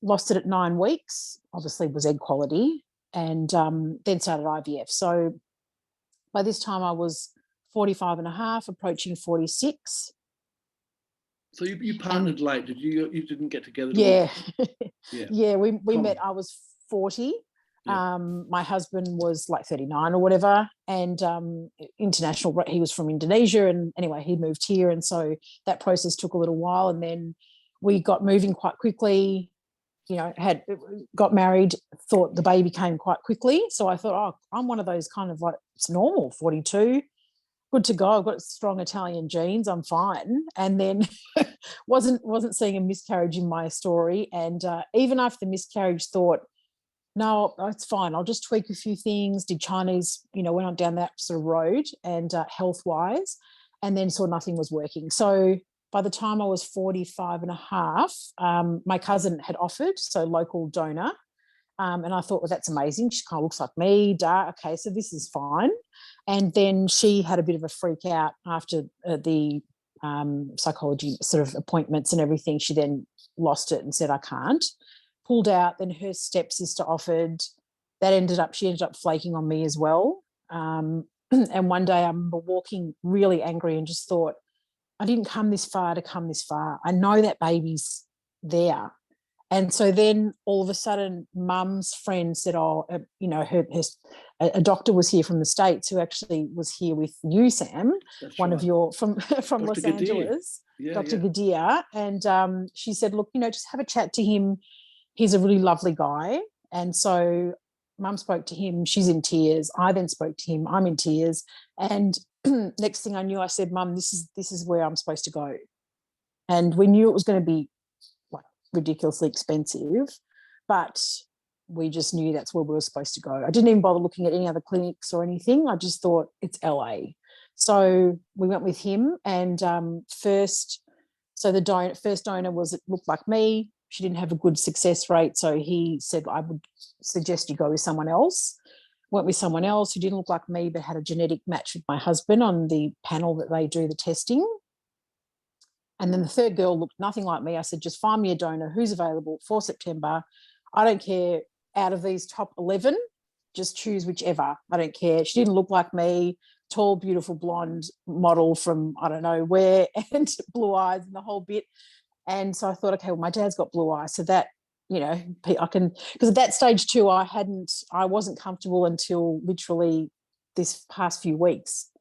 Lost it at 9 weeks, obviously was egg quality, and then started IVF. So by this time I was 45 and a half, approaching 46. So you partnered late, did you? You didn't get together? Yeah. We met, I was 40. Yeah. My husband was like 39 or whatever, and international, he was from Indonesia, and anyway, he moved here, and so that process took a little while. And then we got moving quite quickly, you know, got married, thought the baby came quite quickly. So I thought, oh, I'm one of those kind of like, it's normal, 42, good to go. I've got strong Italian genes, I'm fine. And then wasn't seeing a miscarriage in my story. And even after the miscarriage, thought, no, it's fine. I'll just tweak a few things. Did Chinese, you know, went on down that sort of road and health-wise, and then saw nothing was working. So by the time I was 45 and a half, my cousin had offered, so local donor. And I thought, well, that's amazing. She kind of looks like me. Okay, so this is fine. And then she had a bit of a freak out after the psychology sort of appointments and everything. She then lost it and said, I can't. Pulled out. Then her stepsister offered. She ended up flaking on me as well. And one day I remember walking really angry and just thought, I didn't come this far to come this far. I know that baby's there. And so then all of a sudden, Mum's friend said, oh, you know, a doctor was here from the States who actually was here with you, Sam, That's one right. of your, from Dr. Los Gadir. Angeles, Yeah, Dr. yeah. Gadir. And she said, look, you know, just have a chat to him. He's a really lovely guy. And so Mum spoke to him. She's in tears. I then spoke to him. I'm in tears. And next thing I knew, I said, Mum, this is where I'm supposed to go. And we knew it was going to be like ridiculously expensive, but we just knew that's where we were supposed to go. I didn't even bother looking at any other clinics or anything. I just thought it's LA. So we went with him, and first donor looked like me. She didn't have a good success rate, so he said, I would suggest you go with someone else. Went with someone else who didn't look like me but had a genetic match with my husband on the panel that they do the testing. And then the third girl looked nothing like me. I said, just find me a donor who's available for September. I don't care, out of these top 11, just choose whichever. I don't care. She didn't look like me, tall, beautiful, blonde model from I don't know where, and blue eyes and the whole bit. And so I thought, okay, well, my dad's got blue eyes, so that, you know, I can, because at that stage too, I wasn't comfortable until literally this past few weeks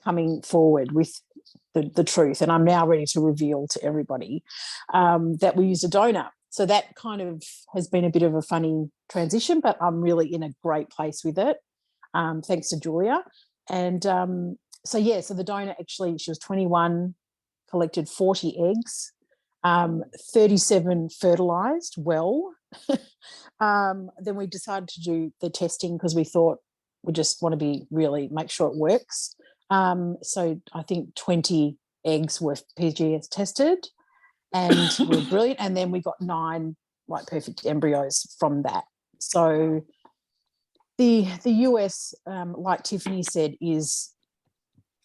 coming forward with the truth. And I'm now ready to reveal to everybody that we used a donor. So that kind of has been a bit of a funny transition, but I'm really in a great place with it, thanks to Julia. And so the donor, actually, she was 21, collected 40 eggs, 37 fertilized well. Then we decided to do the testing because we thought we just want to make sure it works. So I think 20 eggs were PGS tested, and we're brilliant. And then we got 9 like perfect embryos from that. So the US, like Tiffany said, is,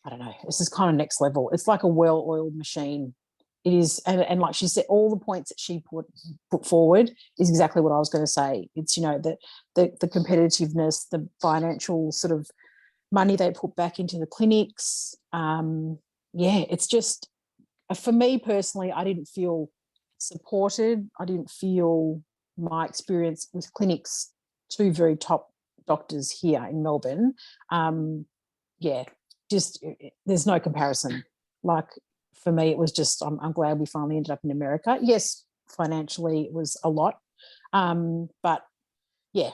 I don't know, this is kind of next level. It's like a well-oiled machine. It is, and like she said, all the points that she put forward is exactly what I was going to say. It's, you know, the competitiveness, the financial sort of money they put back into the clinics. It's just, for me personally, I didn't feel supported. I didn't feel my experience with clinics, 2 very top doctors here in Melbourne. There's no comparison. Like, for me, it was just, I'm glad we finally ended up in America. Yes, financially it was a lot, but yeah,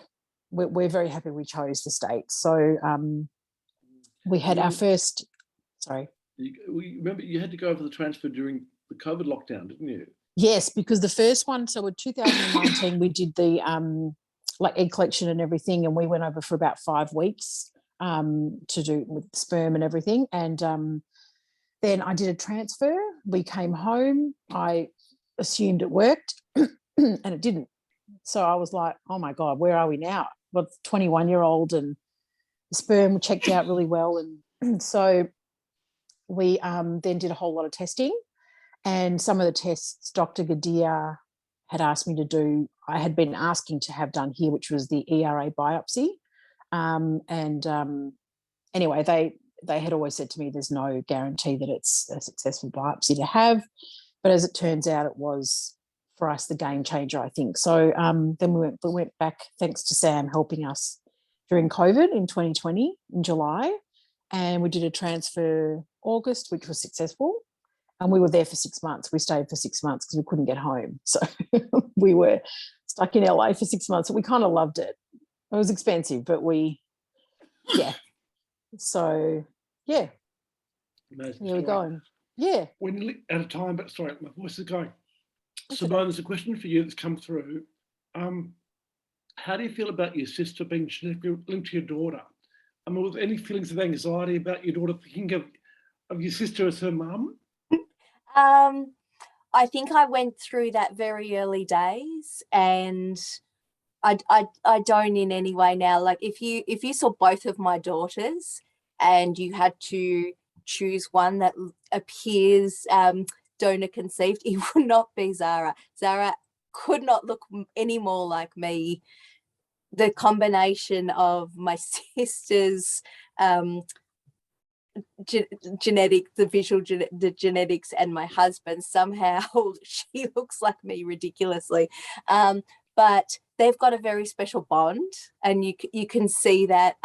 we're very happy we chose the States. So we had our first, sorry. Remember, you had to go over the transfer during the COVID lockdown, didn't you? Yes, because the first one, so in 2019, we did the like egg collection and everything, and we went over for about 5 weeks to do with sperm and everything. And then I did a transfer. We came home. I assumed it worked, and it didn't. So I was like, oh my God, where are we now? Well, 21-year-old, and the sperm checked out really well. And so we then did a whole lot of testing, and some of the tests Dr. Gadir had asked me to do, I had been asking to have done here, which was the ERA biopsy. Anyway, they had always said to me, there's no guarantee that it's a successful biopsy to have. But as it turns out, it was, for us, the game changer, I think. So then we went back, thanks to Sam helping us during COVID in 2020, in July. And we did a transfer August, which was successful. And we were there for 6 months. We stayed for 6 months because we couldn't get home. So we were stuck in LA for 6 months. We kind of loved it. It was expensive, but yeah. So, yeah. Amazing Here we story. go. Yeah. We're nearly out of time, but sorry, my voice is going. That's Simone, okay. there's a question for you that's come through. How do you feel about your sister being genetically linked to your daughter? I mean, with any feelings of anxiety about your daughter thinking of your sister as her mum? I think I went through that very early days, and I don't in any way now. Like if you saw both of my daughters and you had to choose one that appears donor conceived, it would not be Zara. Zara could not look any more like me. The combination of my sister's genetics, the genetics, and my husband, somehow she looks like me ridiculously. But they've got a very special bond, and you can see that.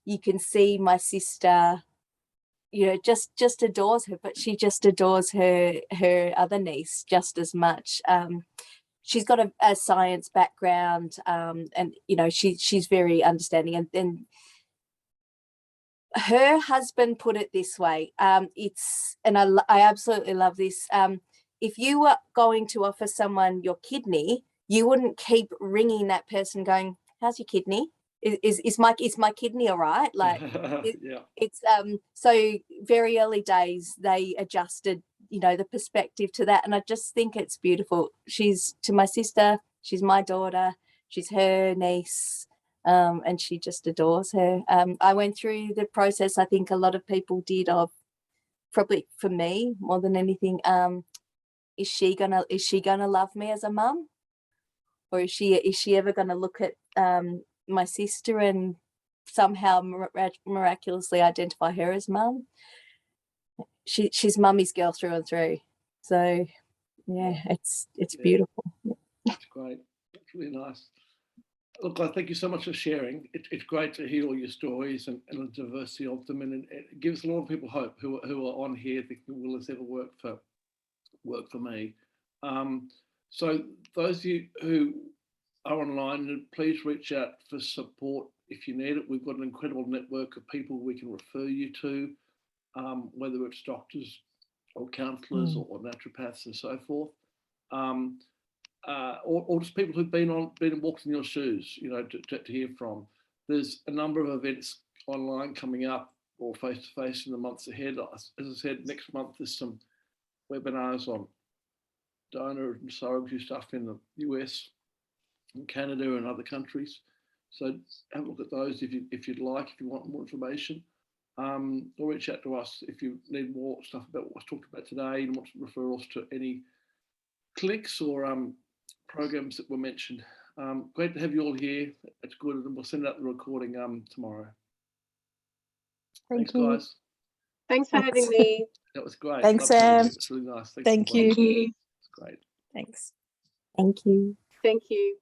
You can see my sister, just adores her, but she just adores her other niece just as much. She's got a science background, and she's very understanding, and her husband put it this way, I absolutely love this. If you were going to offer someone your kidney, you wouldn't keep ringing that person going, how's your kidney? Is my kidney all right? Like Yeah. it's so very early days they adjusted, the perspective to that. And I just think it's beautiful. She's to my sister, she's my daughter, she's her niece. And she just adores her. I went through the process, I think a lot of people did, of probably for me more than anything, is she gonna love me as a mum, or is she ever gonna look at my sister and somehow miraculously identify her as mum? She's mummy's girl through and through. So yeah, it's beautiful. That's great. That's really nice. Look, I thank you so much for sharing. It's great to hear all your stories and the diversity of them, and it gives a lot of people hope who are on here thinking, will this ever work for me? So those of you who are online, please reach out for support if you need it. We've got an incredible network of people we can refer you to, whether it's doctors or counsellors or naturopaths and so forth. Or just people who've been and walked in your shoes, to hear from. There's a number of events online coming up or face-to-face in the months ahead. As I said, next month there's some webinars on donor and surrogacy stuff in the US and Canada and other countries. So have a look at those if you'd like, if you want more information. Or reach out to us if you need more stuff about what was talked about today and want referrals to any clinics or programs that were mentioned. Great to have you all here. It's good, and we'll send out the recording tomorrow. Thanks, guys. Thanks for having me. That was great. Thanks, Love having Sam. you. It's really nice. Thank you. Thank you. It's great. Thanks. Thank you. Thank you.